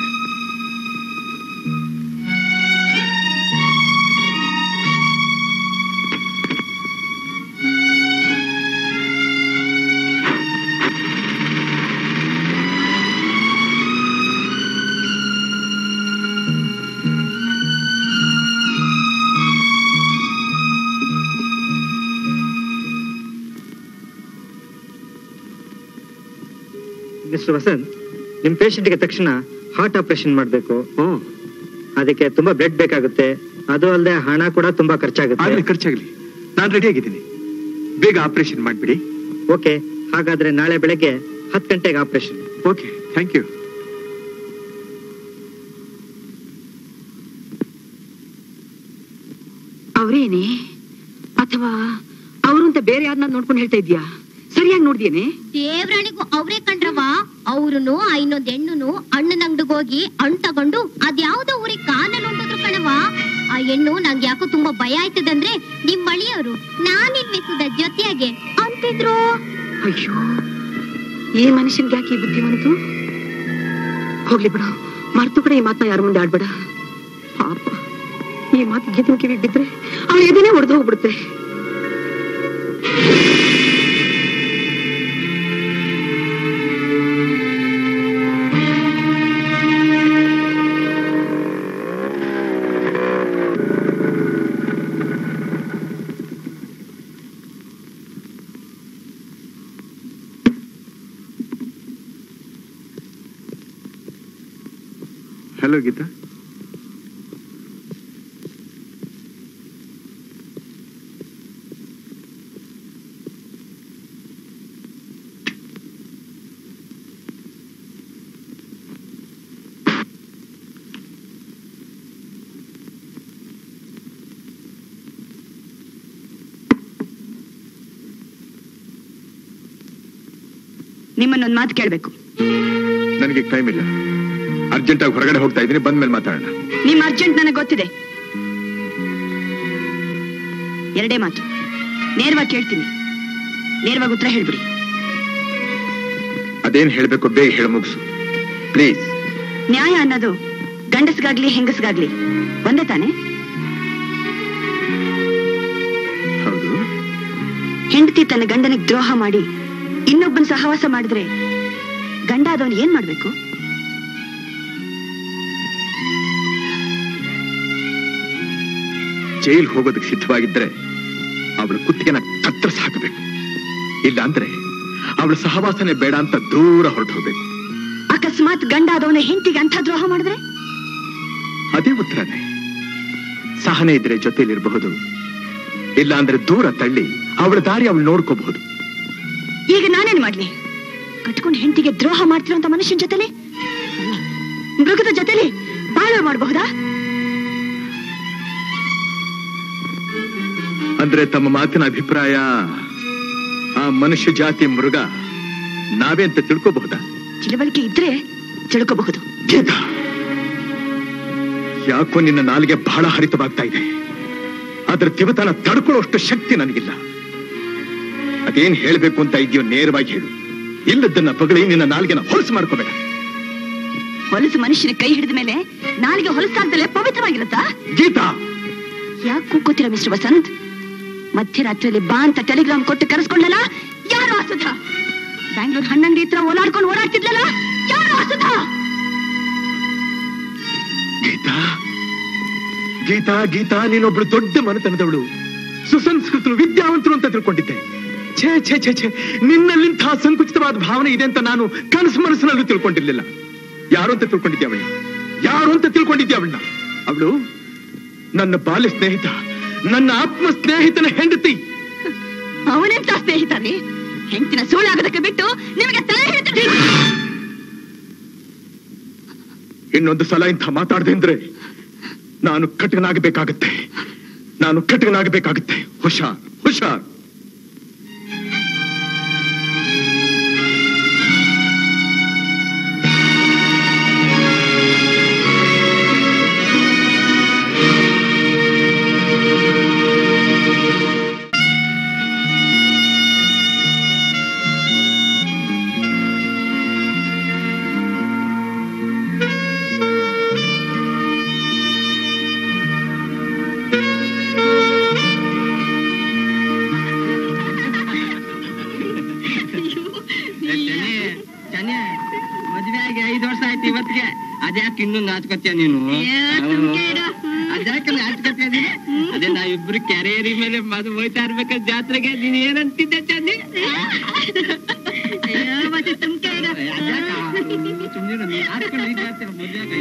Speaker 7: ಮಿಸ್ಟರ್ ವಸಂತ್, ನಿಮ್ ಪೇಷಂಟ್ಗೆ ತಕ್ಷಣ ಹಾರ್ಟ್ ಆಪರೇಷನ್ ಮಾಡಬೇಕು. ಅದಕ್ಕೆ ತುಂಬಾ ಬ್ಲಡ್ ಬೇಕಾಗುತ್ತೆ. ಅದು ಅಲ್ಲದೆ ಹಣ ಕೂಡ ತುಂಬಾ ಖರ್ಚಾಗುತ್ತೆ.
Speaker 3: ಖರ್ಚಾಗ್ಲಿ, ನಾನು ರೆಡಿ ಆಗಿದ್ದೀನಿ. ಬೇಗ ಆಪರೇಷನ್ ಮಾಡ್ಬಿಡಿ.
Speaker 7: ಓಕೆ, ಹಾಗಾದ್ರೆ ನಾಳೆ ಬೆಳಗ್ಗೆ 10 ಗಂಟೆಗೆ ಆಪರೇಷನ್.
Speaker 3: Okay, thank you.
Speaker 4: ಅವ್ರೇನೆ ಅಥವಾ ಅವರು ಅಂತ ಬೇರೆ ಯಾರನ್ನ ನೋಡ್ಕೊಂಡು ಹೇಳ್ತಾ ಇದ್ಯಾ? ಸರಿಯಾಗಿ ನೋಡ್ದೇನೆ?
Speaker 8: ದೇವ್ರಾಣಿಗೂ ಅವ್ರೇ ಕಂಡ್ರವ. ಅವ್ರುನು ಇನ್ನೊಂದ್ ಹೆಣ್ಣುನು ಅಣ್ಣನ ಅಂಗಡಿಗೆ ಹೋಗಿ ಹಣ್ಣು ತಗೊಂಡು ಅದ್ಯಾವ್ದೋ ಊರಿಗೆ ಕಾನಲ್ಲಿ ಹೊಂಟೋದ್ರು ಕಣವ. ಆ ಹೆಣ್ಣು ನಂಗೆ ಯಾಕೋ ತುಂಬಾ ಭಯ ಆಯ್ತದಂದ್ರೆ ನಿಮ್ ಮಳಿಯವರು ನಾನಿರ್ಬೇಕು ಜೊತೆಯಾಗೆ ಅಂತಿದ್ರು.
Speaker 4: ಅಯ್ಯೋ, ಈ ಮನುಷ್ಯನ್ಗೆ ಯಾಕೆ ಈ ಬುದ್ಧಿ ಬಂತು? ಹೋಗ್ಲಿ ಬಿಡು, ಮರ್ತು ಕೂಡ ಈ ಮಾತನ್ನ ಯಾರ ಮುಂದೆ ಆಡ್ಬೇಡ. ಪಾಪ, ಈ ಮಾತು ಗೀತನ ಕಿವಿಗೆ ಬಿದ್ರೆ ಅವಳು ಎದೆನೇ ಹೊಡೆದು ಹೋಗ್ಬಿಡುತ್ತೆ.
Speaker 3: ಹಲೋ ಗೀತಾ.
Speaker 4: ನಿಮ್ಮನ್ನೊಂದು ಮಾತು ಕೇಳಬೇಕು.
Speaker 3: ನನಗೆ ಟೈಮ್ ಇಲ್ಲ, ಅರ್ಜೆಂಟ್ ಆಗಿ ಹೊರಗಡೆ ಹೋಗ್ತಾ ಇದ್ದೀನಿ, ಬಂದ್ಮೇಲೆ ಮಾತಾಡೋಣ.
Speaker 4: ನಿಮ್ಮ ಅರ್ಜೆಂಟ್ ನನಗೆ ಗೊತ್ತಿದೆ. 2 ಮಾತು ನೇರವಾಗಿ ಕೇಳ್ತೀನಿ, ನೇರವಾಗಿ ಉತ್ತರ ಹೇಳ್ಬಿಡಿ.
Speaker 3: ಅದೇನ್ ಹೇಳ್ಬೇಕು ಬೇಗ ಹೇಳ ಮುಗಿಸು ಪ್ಲೀಸ್.
Speaker 4: ನ್ಯಾಯ ಅನ್ನೋದು ಗಂಡಸ್ಗಾಗ್ಲಿ ಹೆಂಗಸ್ಗಾಗ್ಲಿ ಒಂದೇ ತಾನೆ?
Speaker 3: ಹೌದು.
Speaker 4: ಹೆಂಡತಿ ತನ್ನ ಗಂಡನಿಗೆ ದ್ರೋಹ ಮಾಡಿ ಇನ್ನೊಬ್ಬನ ಸಹವಾಸ ಮಾಡಿದ್ರೆ ಗಂಡ ಅದವನು ಏನ್ ಮಾಡ್ಬೇಕು?
Speaker 3: ಜೈಲ್ ಹೋಗೋದಕ್ಕೆ ಸಿದ್ಧವಾಗಿದ್ರೆ ಅವಳ ಕುತ್ತಿಗೆನ ಕತ್ತರಿಸಿ ಹಾಕಬೇಕು. ಇಲ್ಲ ಅಂದ್ರೆ ಅವಳ ಸಹವಾಸನೆ ಬೇಡ ಅಂತ ದೂರ ಹೊರಟು ಹೋಗ್ಬೇಕು.
Speaker 4: ಅಕಸ್ಮಾತ್ ಗಂಡ ಆದವನ ಹೆಂಡತಿಗೆ ಅಂಥ ದ್ರೋಹ ಮಾಡಿದ್ರೆ?
Speaker 3: ಅದೇ ಉತ್ತರನೇ. ಸಹನೆ ಇದ್ರೆ ಜೊತೆಲಿರಬಹುದು, ಇಲ್ಲ ಅಂದ್ರೆ ದೂರ ತಳ್ಳಿ ಅವಳ ದಾರಿ ಅವಳು ನೋಡ್ಕೋಬಹುದು.
Speaker 4: ಈಗ ನಾನೇನ್ ಮಾಡ್ಲಿ? ಕಟ್ಕೊಂಡು ಹೆಂಡತಿಗೆ ದ್ರೋಹ ಮಾಡ್ತಿರೋಂತ ಮನುಷ್ಯನ ಜೊತೆಲಿ, ಮೃಗದ ಜೊತೆಲಿ ಬಾಳ್ವೆ ಮಾಡಬಹುದಾ?
Speaker 3: ಅಂದ್ರೆ ತಮ್ಮ ಮಾತಿನ ಅಭಿಪ್ರಾಯ ಆ ಮನುಷ್ಯ ಜಾತಿ ಮೃಗ ನಾವೇ ಅಂತ ತಿಳ್ಕೋಬಹುದಾ?
Speaker 4: ತಿಳುವಳಿಕೆ ಇದ್ರೆ ತಿಳ್ಕೋಬಹುದು.
Speaker 3: ಗೀತಾ, ಯಾಕೋ ನಿನ್ನ ನಾಲಿಗೆ ಬಹಳ ಹರಿತವಾಗ್ತಾ ಇದೆ. ಅದರ ತಿವತನ ತಡ್ಕೊಳ್ಳೋಷ್ಟು ಶಕ್ತಿ ನನಗಿಲ್ಲ. ಅದೇನ್ ಹೇಳ್ಬೇಕು ಅಂತ ಇದೆಯೋ ನೇರವಾಗಿ ಹೇಳು. ಇಲ್ಲದನ್ನ ಪಗಳಿ ನಿನ್ನ ನಾಲ್ಗೆನ ಹೊಲಸು ಮಾಡ್ಕೋಬೇಡ.
Speaker 4: ಹೊಲಸು ಮನುಷ್ಯನ ಕೈ ಹಿಡಿದ ಮೇಲೆ ನಾಲಿಗೆ ಹೊಲಸಾಗ್ದಲೇ ಪವಿತ್ರವಾಗಿರುತ್ತಾ?
Speaker 3: ಗೀತಾ,
Speaker 4: ಯಾಕೆ ಕೂಕೋತೀರ ಮಿಸ್ಟರ್ ವಸಂತ್? ಮಧ್ಯರಾತ್ರಿಯಲ್ಲಿ ಬಾ ಅಂತ ಟೆಲಿಗ್ರಾಮ್ ಕೊಟ್ಟು ಕರೆಸ್ಕೊಂಡಲ್ಲ, ಯಾರು ಆಸುಧ? ಬ್ಯಾಂಗ್ಳೂರ್ ಹಣ್ಣಂಗಡಿ ಹತ್ರ ಓಲಾಡ್ಕೊಂಡು ಓಡಾಡ್ತಿದ್ಲಲ್ಲ, ಯಾರು ಆಸುಧ?
Speaker 3: ಗೀತಾ, ಗೀತಾ, ಗೀತಾ, ನೀನೊಬ್ಳು ದೊಡ್ಡ ಮನೆತನದವಳು, ಸುಸಂಸ್ಕೃತರು, ವಿದ್ಯಾವಂತರು ಅಂತ ತಿಳ್ಕೊಂಡಿದ್ದೆ. ಛೇ ಛೇ ಛೇ ಛೇ, ನಿನ್ನಲ್ಲಿಂತಹ ಸಂಕುಚಿತವಾದ ಭಾವನೆ ಇದೆ ಅಂತ ನಾನು ಕನಸು ಮನಸ್ಸಿನಲ್ಲೂ ತಿಳ್ಕೊಂಡಿರ್ಲಿಲ್ಲ. ಯಾರು ಅಂತ ತಿಳ್ಕೊಂಡಿದ್ದೆ ಅವಳನ್ನ? ಯಾರು ಅಂತ ತಿಳ್ಕೊಂಡಿದ್ದೆ ಅವಳನ್ನ? ಅವಳು ನನ್ನ ಬಾಲ್ಯ ಸ್ನೇಹಿತ, ನನ್ನ ಆತ್ಮ ಸ್ನೇಹಿತನ ಹೆಂಡತಿ.
Speaker 4: ಅವನೆಂತ ಸ್ನೇಹಿತನೇ? ಹೆಂಡತಿನ ಸುಳ್ಳಾಗೋದಕ್ಕೆ ಬಿಟ್ಟು ನಿಮಗೆ ತಲೆ ಹೇಳ್ತಾರೆ.
Speaker 3: ಇನ್ನೊಂದು ಸಲ ಇಂಥ ಮಾತಾಡದೆ ಅಂದ್ರೆ ನಾನು ಕಟಕನಾಗಬೇಕಾಗತ್ತೆ. ಹುಷಾರ್, ಹುಷಾರ್.
Speaker 2: ಅದ್ಯಾಕೆ ಇನ್ನೂ ನಾಚ್ಕತ್ತೀಯ ನೀನು? ಅದ್ಯಾಕೆ ನಾಚ್ಕತ್ತೀಯ ನೀನು? ಅದೇ ನಾವಿಬ್ರು ಕೆರೆಯರಿ ಮೇಲೆ ಮದು ಹೋಯ್ತಾ ಇರ್ಬೇಕ ಜಾತ್ರೆಗೆ. ನೀನ್ ಏನಂತಿದ್ದೆ ಚಂದಿ? ಸುಮ್ಮನೆ ನೀನ್ ಹಾಕೊಂಡು ಈ ಜಾತ್ರೆ ಮದ್ಯಾಗ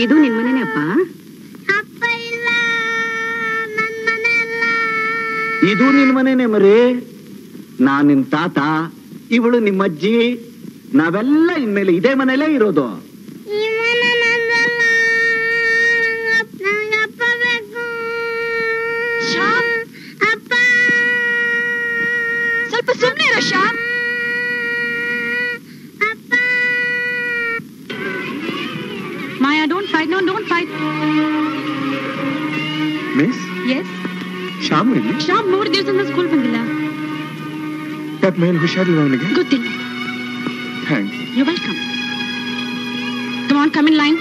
Speaker 4: ಇದು ನಿನ್ ಮನೇನೆ ಅಪ್ಪ?
Speaker 1: ಇದು ನಿನ್ ಮನೇನೆ ಮರಿ. ನಾನ್ ನಿನ್ ತಾತ, ಇವಳು ನಿಮ್ಮ ಅಜ್ಜಿ, ನಾವೆಲ್ಲ ಇನ್ಮೇಲೆ ಇದೇ ಮನೇಲೇ ಇರೋದು.
Speaker 4: ಸ್ವಲ್ಪ ಸುಮ್ಮನೆ ಇರೋ Shyam. Maya, don't fight. No, don't fight.
Speaker 3: Miss?
Speaker 4: Yes.
Speaker 3: Shyam ಇಲ್ಲಿ?
Speaker 4: ಶ್ಯಾಮ್ 3 ದಿವಸದಿಂದ ಸ್ಕೂಲ್ ಬಂದಿಲ್ಲ.
Speaker 3: ಯಾಕೆ ಮೇಲೆ ಹುಷಾರಿಲ್ಲ ಅವನಿಗೆ?
Speaker 4: ಗೊತ್ತಿಲ್ಲ.
Speaker 3: Thanks.
Speaker 4: You're welcome. Come on, come in line.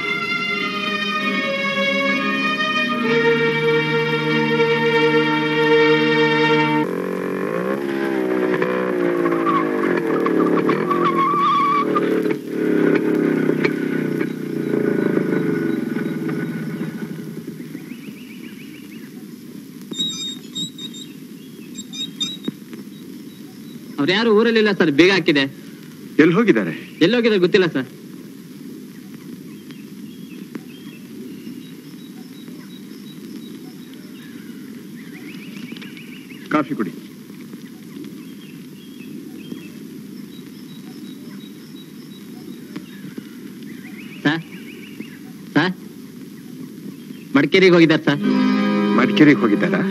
Speaker 2: ಅವ್ರು ಯಾರು ಊರಲ್ಲಿಲ್ಲ ಸರ್, ಬೇಗ ಹಾಕಿದೆ.
Speaker 3: ಎಲ್ಲಿ ಹೋಗಿದ್ದಾರೆ?
Speaker 2: ಎಲ್ಲೋಗಿದ್ದಾರೆ ಗೊತ್ತಿಲ್ಲ ಸರ್.
Speaker 3: ಕಾಫಿ ಕುಡಿ.
Speaker 2: ಸರ್ ಸರ್ ಮಡಿಕೇರಿಗೆ ಹೋಗಿದ್ದಾರೆ ಸರ್.
Speaker 3: ಮಡಿಕೇರಿಗೆ ಹೋಗಿದ್ದಾರಾ?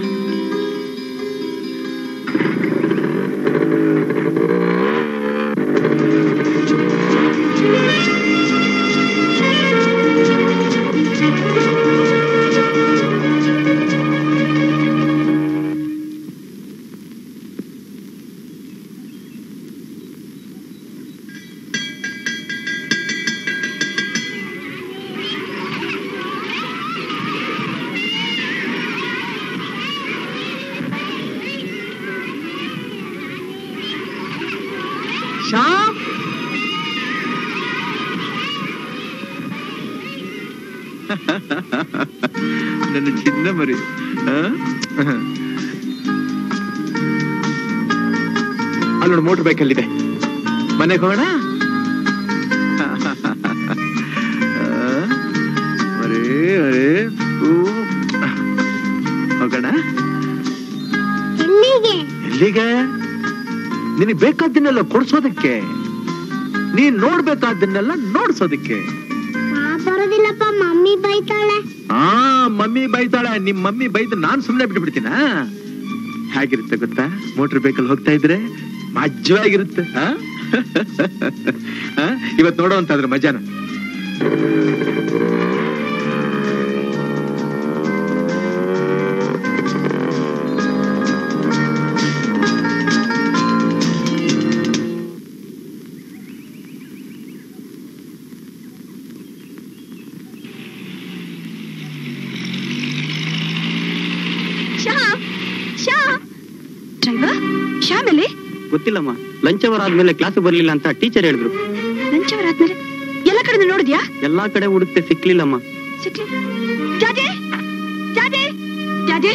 Speaker 1: ಶ್ಯಾಮ್,
Speaker 3: ನನ್ನ ಚಿನ್ನ ಮರಿ. ಅಲ್ಲೋಡು ಮೋಟರ್ ಬೈಕ್ ಅಲ್ಲಿದೆ. ಮನೆಗೆ ಹೋಗೋಣ? ಹೋಗೋಣ. ಎಲ್ಲಿಗೆ? ನಿನಗೆ ಬೇಕಾದ್ದನ್ನೆಲ್ಲ ಕೊಡ್ಸೋದಕ್ಕೆ, ನೀನ್ ನೋಡ್ಬೇಕಾದ್ದನ್ನೆಲ್ಲ ನೋಡ್ಸೋದಕ್ಕೆ.
Speaker 8: ಬರೋದಿಲ್ಲಪ್ಪ, ಮಮ್ಮಿ ಬೈತಾಳೆ.
Speaker 3: ಮಮ್ಮಿ ಬೈತಾಳೆ. ನಿಮ್ ಮಮ್ಮಿ ಬೈದು ನಾನ್ ಸುಮ್ನೆ ಬಿಟ್ಬಿಡ್ತೀನ? ಹೇಗಿರುತ್ತೆ ಗೊತ್ತಾ, ಮೋಟರ್ ಬೈಕಲ್ಲಿ ಹೋಗ್ತಾ ಇದ್ರೆ ಮಜ್ವಾಗಿರುತ್ತೆ. ಇವತ್ ನೋಡೋ ಅಂತಾದ್ರೆ ಮಜಾನ.
Speaker 8: ಶ್ಯಾಮ್, ಶ್ಯಾಮ್
Speaker 4: ಶ್ಯಾಮಲ್ಲಿ
Speaker 2: ಗೊತ್ತಿಲ್ಲಮ್ಮ, ಲಂಚ್ ಅವರ್ ಆದ್ಮೇಲೆ ಕ್ಲಾಸ್ ಬರ್ಲಿಲ್ಲ ಅಂತ ಟೀಚರ್ ಹೇಳಿದ್ರು.
Speaker 4: ಲಂಚ್ ಅವರ್ ಆದ್ಮೇಲೆ ಎಲ್ಲ ಕಡೆ ನೋಡಿದ್ಯಾ?
Speaker 2: ಎಲ್ಲಾ ಕಡೆ ಹುಡುಕ್ತೆ ಸಿಕ್ಲಿಲ್ಲಮ್ಮ.
Speaker 4: ಜಾಜೆ ಜಾಜೆ ಜಾಜೆ,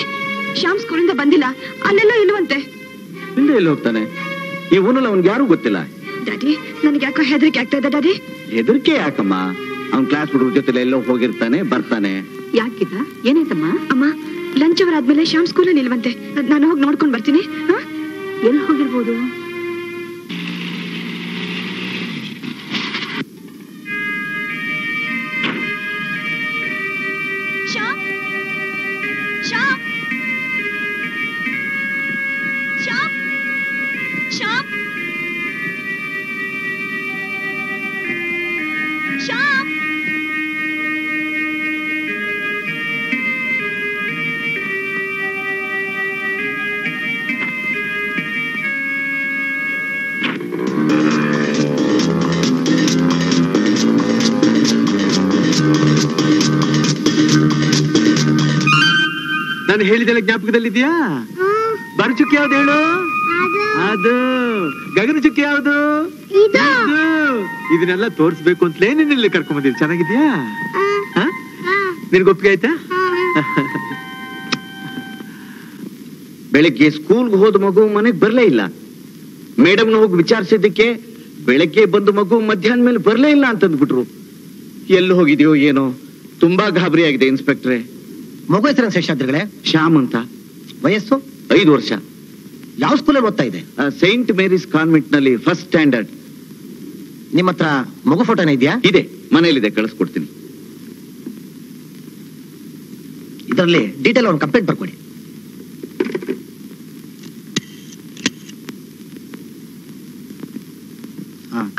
Speaker 4: ಶ್ಯಾಮ್ ಸ್ಕೂಲಿಂದ ಬಂದಿಲ್ಲ, ಅಲ್ಲೆಲ್ಲೋ ಇಲ್ವಂತೆ.
Speaker 1: ಹಿಂದೆ ಎಲ್ಲಿ ಹೋಗ್ತಾನೆ? ಈ ಊರಲ್ಲಿ ಅವ್ನಿಗೆ ಯಾರು ಗೊತ್ತಿಲ್ಲ.
Speaker 4: ಡ್ಯಾಡಿ, ನನಗೆ ಯಾಕೋ ಹೆದರಿಕೆ ಆಗ್ತಾ ಇದೆ ಡ್ಯಾಡಿ.
Speaker 1: ಹೆದರಿಕೆ ಯಾಕಮ್ಮ? ಅವ್ನ್ ಕ್ಲಾಸ್ ಹುಡುಗರ ಜೊತೆ ಎಲ್ಲೋ ಹೋಗಿರ್ತಾನೆ, ಬರ್ತಾನೆ.
Speaker 4: ಯಾಕಿದ? ಏನಾಯ್ತಮ್ಮ? ಅಮ್ಮ, ಲಂಚ್ ಅವರ್ ಆದ್ಮೇಲೆ ಶ್ಯಾಮ್ ಸ್ಕೂಲಲ್ಲಿ ಇಲ್ವಂತೆ. ನಾನು ಹೋಗಿ ನೋಡ್ಕೊಂಡ್ ಬರ್ತೀನಿ. ಎಲ್ಲಿ ಹೋಗಿರ್ಬೋದು?
Speaker 3: ನಾನು ಹೇಳಿದೆಲ್ಲ ಜ್ಞಾಪಕದಲ್ಲಿದ್ಯಾ? ಬರ ಚುಕ್ಕಿ ಯಾವ್ದು ಹೇಳು? ಅದು. ಗಗನ ಚುಕ್ಕಿ ಯಾವ್ದು? ಇದನ್ನೆಲ್ಲ ತೋರಿಸ್ಬೇಕು ಅಂತಲೇ ನಿನ್ನಲ್ಲಿ ಕರ್ಕೊಂಡ್ ಬಂದಿದ್ದು. ಚೆನ್ನಾಗಿದ್ಯಾ? ನಿನ್ಗೆ ಒಪ್ಪಿಗೆ ಆಯ್ತಾ?
Speaker 1: ಬೆಳಿಗ್ಗೆ ಸ್ಕೂಲ್ಗೆ ಹೋದ ಮಗು ಮನೆಗ್ ಬರ್ಲೇ ಇಲ್ಲ. ಮೇಡಮ್ನ ಹೋಗಿ ವಿಚಾರಿಸಿದ್ದಕ್ಕೆ ಬೆಳಗ್ಗೆ ಬಂದು ಮಗು ಮಧ್ಯಾಹ್ನ ಮೇಲೆ ಬರ್ಲೇ ಇಲ್ಲ ಅಂತಂದ್ಬಿಟ್ರು. ಎಲ್ಲಿ ಹೋಗಿದ್ಯೋ ಏನೋ, ತುಂಬಾ ಗಾಬರಿ ಆಗಿದೆ ಇನ್ಸ್ಪೆಕ್ಟ್ರೆ.
Speaker 9: ಮಗು ಹೆಸರು ಶೇಷಾದ್ರಿಗಳೇ?
Speaker 1: ಶ್ಯಾಮ್ ಅಂತ.
Speaker 9: ವಯಸ್ಸು?
Speaker 1: 5 ವರ್ಷ.
Speaker 9: ಯಾವ ಸ್ಕೂಲಲ್ಲಿ ಓದ್ತಾ ಇದೆ?
Speaker 1: ಸೈಂಟ್ ಮೇರಿಸ್ ಕಾನ್ವೆಂಟ್ ನಲ್ಲಿ ಫಸ್ಟ್ ಸ್ಟ್ಯಾಂಡರ್ಡ್.
Speaker 9: ನಿಮ್ಮ ಹತ್ರ ಮಗು ಫೋಟೋನ ಇದೆಯಾ?
Speaker 1: ಇದೆ, ಮನೇಲಿದೆ, ಕಳಿಸ್ಕೊಡ್ತೀನಿ.
Speaker 9: ಇದರಲ್ಲಿ ಡೀಟೇಲ್ ಒಂದು ಕಂಪ್ಲೇಂಟ್ ಬರ್ಕೊಡಿ.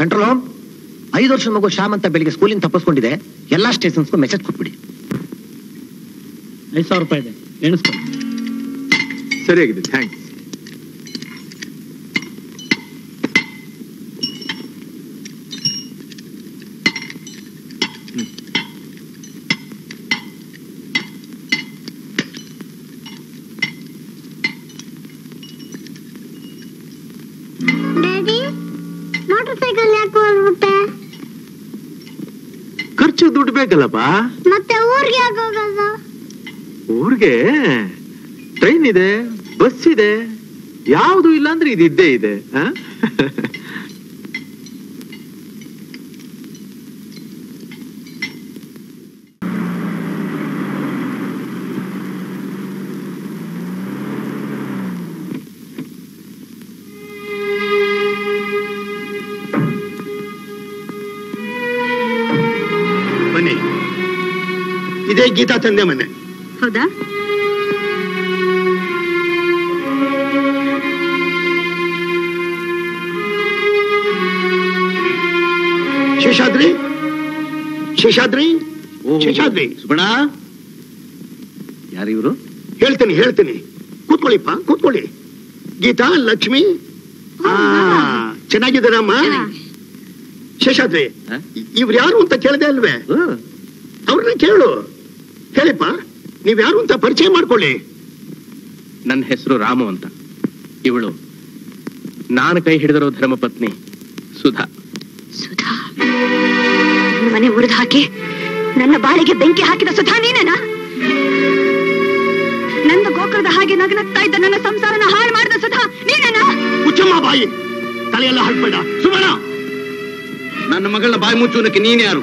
Speaker 9: ಕಂಟ್ರೋಲ್ ರೂಮ್, 5 ವರ್ಷದ ಮಗು ಶ್ಯಾಮ್ ಅಂತ ಬೆಳಿಗ್ಗೆ ಸ್ಕೂಲಿಂದ ತಪ್ಪಿಸ್ಕೊಂಡಿದೆ. ಎಲ್ಲಾ ಸ್ಟೇಷನ್ಸ್ಗೂ ಮೆಸೇಜ್ ಕೊಟ್ಬಿಡಿ.
Speaker 6: 5,000 ರೂಪಾಯಿ ಇದೆ, ಎಣಿಸ್ಕೊಂಡು.
Speaker 3: ಸರಿಯಾಗಿದೆ, ಥ್ಯಾಂಕ್ಸ್.
Speaker 8: ಮೋಟರ್ ಸೈಕಲ್ ಯಾಕೆ ಹೋಗ್ಬಿಟ್ಟೆ?
Speaker 3: ಖರ್ಚು ದುಡ್ಡು ಬೇಕಲ್ಲಪ್ಪ.
Speaker 8: ಮತ್ತೆ ಊರಿಗೆ ಯಾಕೆ ಹೋಗೋದು?
Speaker 3: ಊರಿಗೆ ಟ್ರೈನ್ ಇದೆ, ಬಸ್ ಇದೆ, ಯಾವುದು ಇಲ್ಲ ಅಂದ್ರೆ ಇದ್ದೇ ಇದೆ.
Speaker 5: ಬನ್ನಿ, ಇದೇ ಗೀತಾ ತಂದೆ ಮನೆ.
Speaker 4: ಹೌದಾ?
Speaker 5: ಶೇಷಾದ್ರಿ, ಶೇಷಾದ್ರಿ, ಶೇಷಾದ್ರಿ.
Speaker 1: ಸುಬಣ, ಯಾರಿವರು?
Speaker 5: ಹೇಳ್ತೀನಿ. ಕೂತ್ಕೊಳ್ಳಿಪ್ಪ, ಕೂತ್ಕೊಳ್ಳಿ. ಗೀತಾ, ಲಕ್ಷ್ಮಿ, ಚೆನ್ನಾಗಿದ್ದಾರಮ್ಮ? ಶೇಷಾದ್ರಿ, ಇವ್ರು ಯಾರು ಅಂತ ಕೇಳದೆ ಅಲ್ವೇ? ಅವ್ರನ್ನ ಕೇಳು. ಹೇಳಿಪ್ಪ, ನೀವ್ ಯಾರು ಅಂತ ಪರಿಚಯ ಮಾಡ್ಕೊಳ್ಳಿ.
Speaker 2: ನನ್ನ ಹೆಸರು ರಾಮು ಅಂತ. ಇವಳು ನಾನು ಕೈ ಹಿಡಿದಿರೋ ಧರ್ಮಪತ್ನಿ ಸುಧಾ.
Speaker 4: ಸುಧಾ? ಮನೆ ಮುರಿದು ಹಾಕಿ ನನ್ನ ಬಾಳಿಗೆ ಬೆಂಕಿ ಹಾಕಿದ ಸುಧಾ ನೀನೇನಾ? ನನ್ನ ಗೋಕುಲದ ಹಾಗೆ ನಗನಗ್ತಾ ಇದ್ದ ನನ್ನ ಸಂಸಾರನ ಹಾಳು ಮಾಡಿದ ಸುಧಾ ನೀನೇನಾ?
Speaker 5: ಮುಚ್ಚಮ್ಮ ಬಾಯಿ, ತಲೆಯೆಲ್ಲ ಹಾಕ್ಬೇಡ. ಸುಮಣ,
Speaker 1: ನನ್ನ ಮಗಳನ್ನ ಬಾಯಿ ಮುಚ್ಚುವುದಕ್ಕೆ ನೀನ್ ಯಾರು?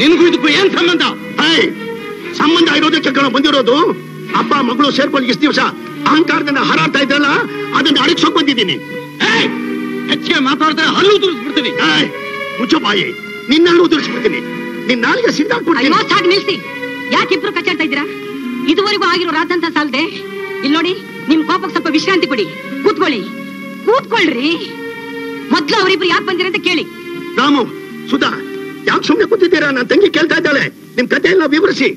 Speaker 1: ನಿನ್ಗೂ ಇದಕ್ಕೂ ಏನ್ ಸಂಬಂಧ?
Speaker 5: ಸಂಬಂಧ ಇರೋದಕ್ಕೆ ಬಂದಿರೋದು. ಅಪ್ಪ ಮಗಳು ಸೇರ್ಕೊಂಡು ಇಷ್ಟು ದಿವಸ ಅಹಂಕಾರದಿಂದ ಹಾರಾಡ್ತಾ ಇದ್ರಲ್ಲ, ಅದನ್ನ ಅಡಗಿಸೋಕ್ ಬಂದಿದ್ದೀನಿ.
Speaker 1: ಹೆಚ್ಚಿಗೆ ಮಾತಾಡ್ತಾರೆ, ಹಲ್ಲು ಉದುರಿಸ್ಬಿಡ್ತೀನಿ.
Speaker 5: ಮುಚ್ಚ ಬಾಯಿ, ನಿನ್ನಲ್ಲೂ ಉದುರಿಸ್ಬಿಡ್ತೀನಿ. ನಿನ್ನ ನಾಲಿಗೆ ಸಿದ್ಧಾಕ್ಬಿಡ್ತೀನಿ.
Speaker 4: ನಿಲ್ಸಿ. ಯಾಕಿಬ್ರು ಕಚ್ಚಾಡ್ತಾ ಇದ್ದೀರಾ? ಇದುವರೆಗೂ ಆಗಿರೋ ರಾತಂತ ಸಾಲದೆ. ಇಲ್ಲಿ ನೋಡಿ, ನಿಮ್ ಕೋಪಕ್ಕೆ ಸ್ವಲ್ಪ ವಿಶ್ರಾಂತಿ ಕೊಡಿ. ಕೂತ್ಕೊಳ್ರಿ. ಮೊದ್ಲು ಅವರಿಬ್ರು ಯಾಕೆ ಬಂದಿರ ಅಂತ ಕೇಳಿ.
Speaker 5: ರಾಮು, ಸುಧಾ, ಯಾಕೆ ಸುಮ್ಮನೆ ಕೂತಿದ್ದೀರಾ? ನನ್ನ ತಂಗಿ ಕೇಳ್ತಾ ಇದ್ದಾಳೆ. ನಿಮ್ ಕಥೆ ಎಲ್ಲ ವಿವರಿಸಿ.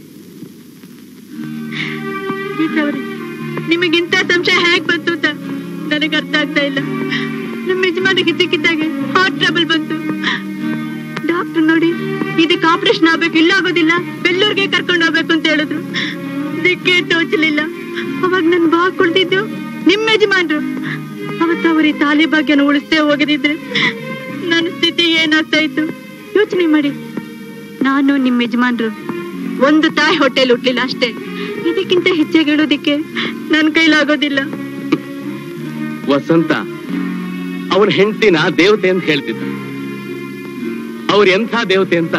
Speaker 4: ನಿಮಗಿಂತ ಸಂಶಯ ಹೇಗ್ ಬಂತು ಅಂತ ನನಗೆ ಅರ್ಥ ಆಗ್ತಾ ಇಲ್ಲ. ನಮ್ಮ ಯಜಮಾನಿಗೆ ಇದ್ದಕ್ಕಿದ್ದಾಗೆ ಹಾರ್ಟ್ ಟ್ರಬಲ್ ಬಂತು. ಡಾಕ್ಟರ್ ನೋಡಿ, ಇದಕ್ಕೆ ಆಪರೇಷನ್ ಆಗ್ಬೇಕು, ಇಲ್ಲ ಆಗೋದಿಲ್ಲ, ಬೆಳ್ಳೂರ್ಗೆ ಕರ್ಕೊಂಡು ಹೋಗ್ಬೇಕು ಅಂತ ಹೇಳಿದ್ರು. ಇದಕ್ಕೆ ತೋಚಲಿಲ್ಲ. ಅವಾಗ ನನ್ ಬಾ ಕುಳ್ದಿದ್ದು ನಿಮ್ಮ ಯಜಮಾನ್ರು. ಅವತ್ತು ಅವರ ಈ ತಾಲಿ ಭಾಗ್ಯನ ಉಳಿಸೇ ಹೋಗದಿದ್ರೆ ನನ್ನ ಸ್ಥಿತಿ ಏನಾಗ್ತಾ ಇತ್ತು ಯೋಚನೆ ಮಾಡಿ. ನಾನು ನಿಮ್ಮ ಯಜಮಾನ್ರು ಒಂದು ತಾಯಿ ಹೊಟ್ಟೆಲಿ ಹುಟ್ಲಿಲ್ಲ ಅಷ್ಟೇ. ಇದಕ್ಕಿಂತ ಹೆಚ್ಚಾಗಿ ಹೇಳೋದಿಕ್ಕೆ ನನ್ ಕೈಲಾಗೋದಿಲ್ಲ.
Speaker 2: ವಸಂತ ಅವನ ಹೆಂಡತಿನ ದೇವತೆ ಅಂತ ಹೇಳ್ತಿದ್ದ. ಅವ್ರ ಎಂಥ ದೇವತೆ ಅಂತ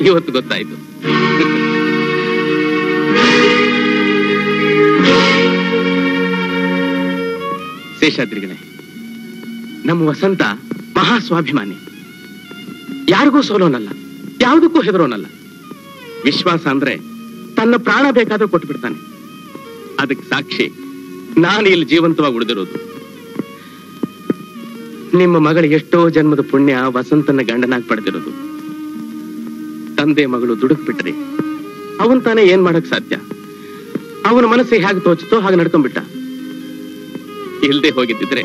Speaker 2: ಇವತ್ತು ಗೊತ್ತಾಯ್ತು. ಶೇಷಾದ್ರಿಗಳೇ, ನಮ್ಮ ವಸಂತ ಮಹಾಸ್ವಾಭಿಮಾನಿ. ಯಾರಿಗೂ ಸೋಲೋನಲ್ಲ, ಯಾವುದಕ್ಕೂ ಹೆದರೋನಲ್ಲ. ವಿಶ್ವಾಸ ಅಂದ್ರೆ ತನ್ನ ಪ್ರಾಣ ಬೇಕಾದ್ರೂ ಕೊಟ್ಟು ಬಿಡ್ತಾನೆ. ಅದಕ್ಕೆ ಸಾಕ್ಷಿ ನಾನು ಇಲ್ಲಿ ಜೀವಂತವಾಗಿ ಉಳಿದಿರೋದು. ನಿಮ್ಮ ಮಗಳ ಎಷ್ಟೋ ಜನ್ಮದ ಪುಣ್ಯ ವಸಂತನ ಗಂಡನಾಗಿ ಪಡೆದಿರೋದು. ತಂದೆ ಮಗಳು ದುಡುಕ್ ಬಿಟ್ರಿ ಅವನ್ ತಾನೇ ಏನ್ ಮಾಡಕ್ ಸಾಧ್ಯ? ಅವನ ಮನಸ್ಸಿಗೆ ಹೇಗೆ ತೋಚುತ್ತೋ ಹಾಗೆ ನಡ್ಕೊಂಡ್ಬಿಟ್ಟ. ಇಲ್ದೆ ಹೋಗಿದ್ದಿದ್ರೆ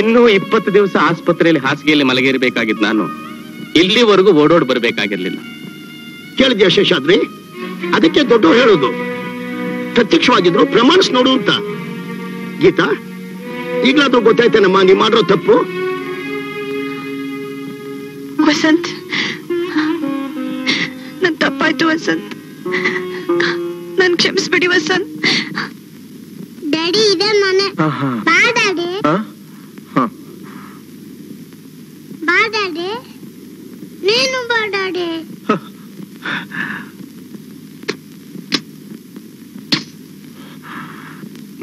Speaker 2: ಇನ್ನೂ 20 ದಿವಸ ಆಸ್ಪತ್ರೆಯಲ್ಲಿ ಹಾಸಿಗೆಯಲ್ಲಿ ಮಲಗಿರ್ಬೇಕಾಗಿದ್ ನಾನು ಇಲ್ಲಿವರೆಗೂ ಓಡೋಡ್ ಬರ್ಬೇಕಾಗಿರ್ಲಿಲ್ಲ.
Speaker 5: ಕೇಳಿದ್ಯಾ ಶೇಷಾದ್ರಿ? ಅದಕ್ಕೆ ದೊಡ್ಡವ್ರು ಹೇಳೋದು ಪ್ರತ್ಯಕ್ಷವಾಗಿದ್ರು ಪ್ರಮಾಣಿಸ್ ನೋಡು ಅಂತ. ಗೀತಾ, ಈಗ್ಲಾದ್ರೂ ಗೊತ್ತಾಯ್ತೇನಮ್ಮ ನೀ ಮಾಡಿರೋ ತಪ್ಪು?
Speaker 4: ವಸಂತ್, ನನ್ ತಪ್ಪಾಯ್ತು ವಸಂತ್, ನನ್ ಕ್ಷಮಿಸ್ಬಿಡಿ ವಸಂತ್.
Speaker 8: ಡ್ಯಾಡಿ ಇದೆ ಮನೆ. ಬಾ ಡ್ಯಾಡಿ, ಬಾ ಡ್ಯಾಡಿ, ನೀನು ಬಾ ಡ್ಯಾಡಿ.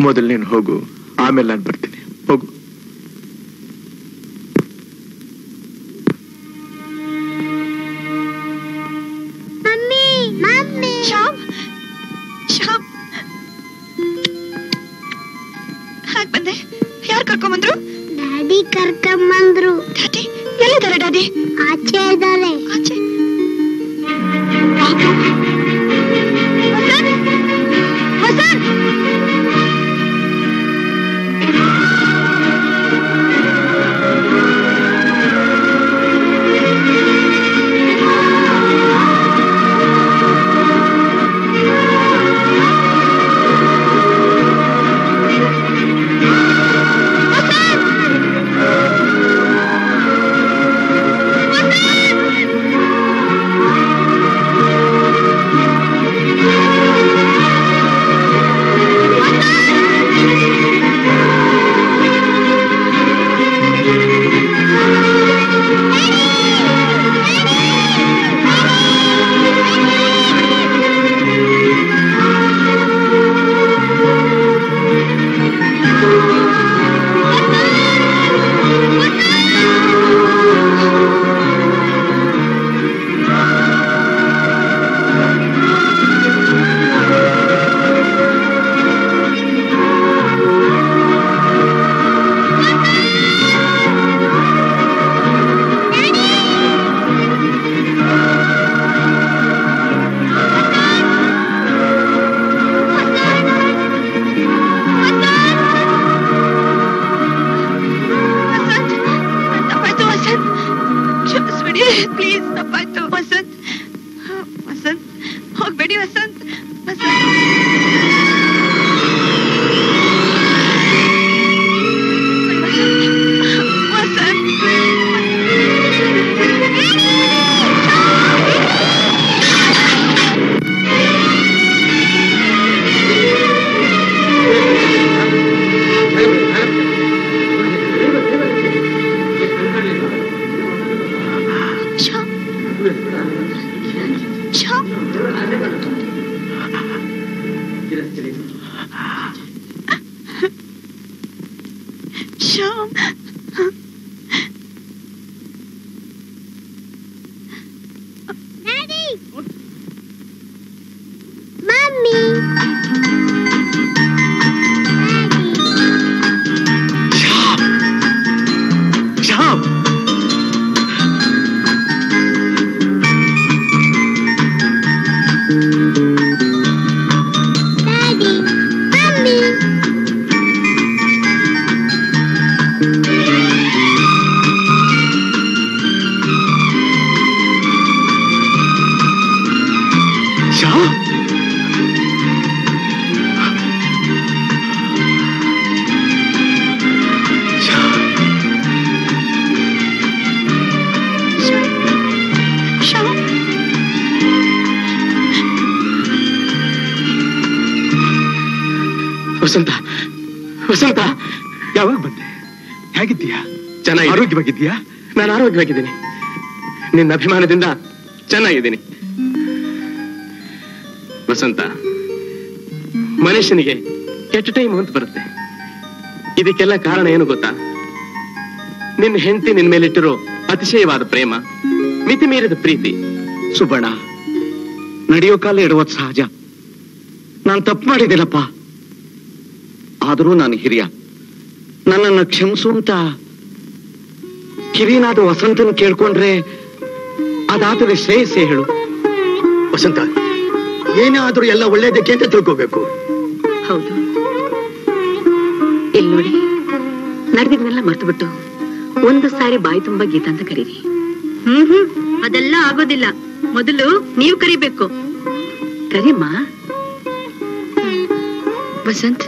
Speaker 3: ಮೊದಲು ನೀನು ಹೋಗು, ಆಮೇಲೆ ನಾನು ಬರ್ತೀನಿ. ಹೋಗು.
Speaker 8: Mummy, mummy.
Speaker 4: ಶ್ಯಾಮ್, ಶ್ಯಾಮ್, ಹಾಗೆ ಬಂದೆ. ಯಾರು ಕರ್ಕೊಂಬಂದ್ರು?
Speaker 8: ಡ್ಯಾಡಿ ಕರ್ಕೊಂಬಂದ್ರು.
Speaker 4: ಡ್ಯಾಡಿ ಎಲ್ಲಿದ್ದಾರೆ? ಡ್ಯಾಡಿ
Speaker 8: ಆಚೆ ಇದ್ದಾರೆ.
Speaker 4: ಆಚೆ? ವಸಂತ್, ವಸಂತ್. ಪ್ಲೀಸ್, ತಪ್ಪಾಯ್ತು ವಸಂತ್. ವಸಂತ್, ಹೋಗ್ಬೇಡಿ Vasant. Vasant, Vasant. Sham.
Speaker 8: Daddy. Mommy.
Speaker 3: Sham. Sham.
Speaker 8: Daddy. Mommy.
Speaker 10: ವಸಂತ ವಸಂತ,
Speaker 3: ಯಾವಾಗ ಬಂದೆ? ಹೇಗಿದ್ದೀಯಾ?
Speaker 10: ಚೆನ್ನಾಗಿ
Speaker 3: ಆರೋಗ್ಯವಾಗಿದ್ದೀಯಾ?
Speaker 10: ನಾನು ಆರೋಗ್ಯವಾಗಿದ್ದೀನಿ. ನಿನ್ನ ಅಭಿಮಾನದಿಂದ ಚೆನ್ನಾಗಿದ್ದೀನಿ. ವಸಂತ, ಮನುಷ್ಯನಿಗೆ ಕೆಟ್ಟ ಟೈಮ್ ಅಂತ ಬರುತ್ತೆ. ಇದಕ್ಕೆಲ್ಲ ಕಾರಣ ಏನು ಗೊತ್ತಾ? ನಿನ್ನ ಹೆಂಡತಿ ನಿನ್ ಮೇಲಿಟ್ಟಿರೋ ಅತಿಶಯವಾದ ಪ್ರೇಮ, ಮಿತಿ ಮೀರಿದ ಪ್ರೀತಿ.
Speaker 1: ಸುಬಣ್ಣ, ನಡೆಯೋ ಕಾಲ ಇಡುವುದು ಸಹಜ. ನಾನು ತಪ್ಪು ಮಾಡಿದ್ದೀನಪ್ಪ. ಆದರೂ ನಾನು ಹಿರಿಯ, ನನ್ನನ್ನು ಕ್ಷಮಿಸು ಅಂತ ಕಿವಿನಾದ ವಸಂತನ ಕೇಳ್ಕೊಂಡ್ರೆ ಅದಾದರೆ ಶ್ರೇಯಸ್ಸೇ ಹೇಳು.
Speaker 5: ವಸಂತ, ಏನಾದ್ರೂ ಎಲ್ಲ ಒಳ್ಳೇದಕ್ಕೆ ಅಂತ ತಿಳ್ಕೋಬೇಕು.
Speaker 4: ಹೌದು, ಇಲ್ಲಿ ನೋಡಿ, ನಡೆದಿದ್ನೆಲ್ಲ ಮರ್ತು ಬಿಟ್ಟು ಒಂದು ಸಾರಿ ಬಾಯಿ ತುಂಬಾ ಗೀತಾ ಅಂತ ಕರೀರಿ.
Speaker 11: ಅದೆಲ್ಲ ಆಗೋದಿಲ್ಲ. ಮೊದಲು ನೀವು ಕರಿಬೇಕು.
Speaker 4: ಕರಿಮ್ಮ. ವಸಂತ್,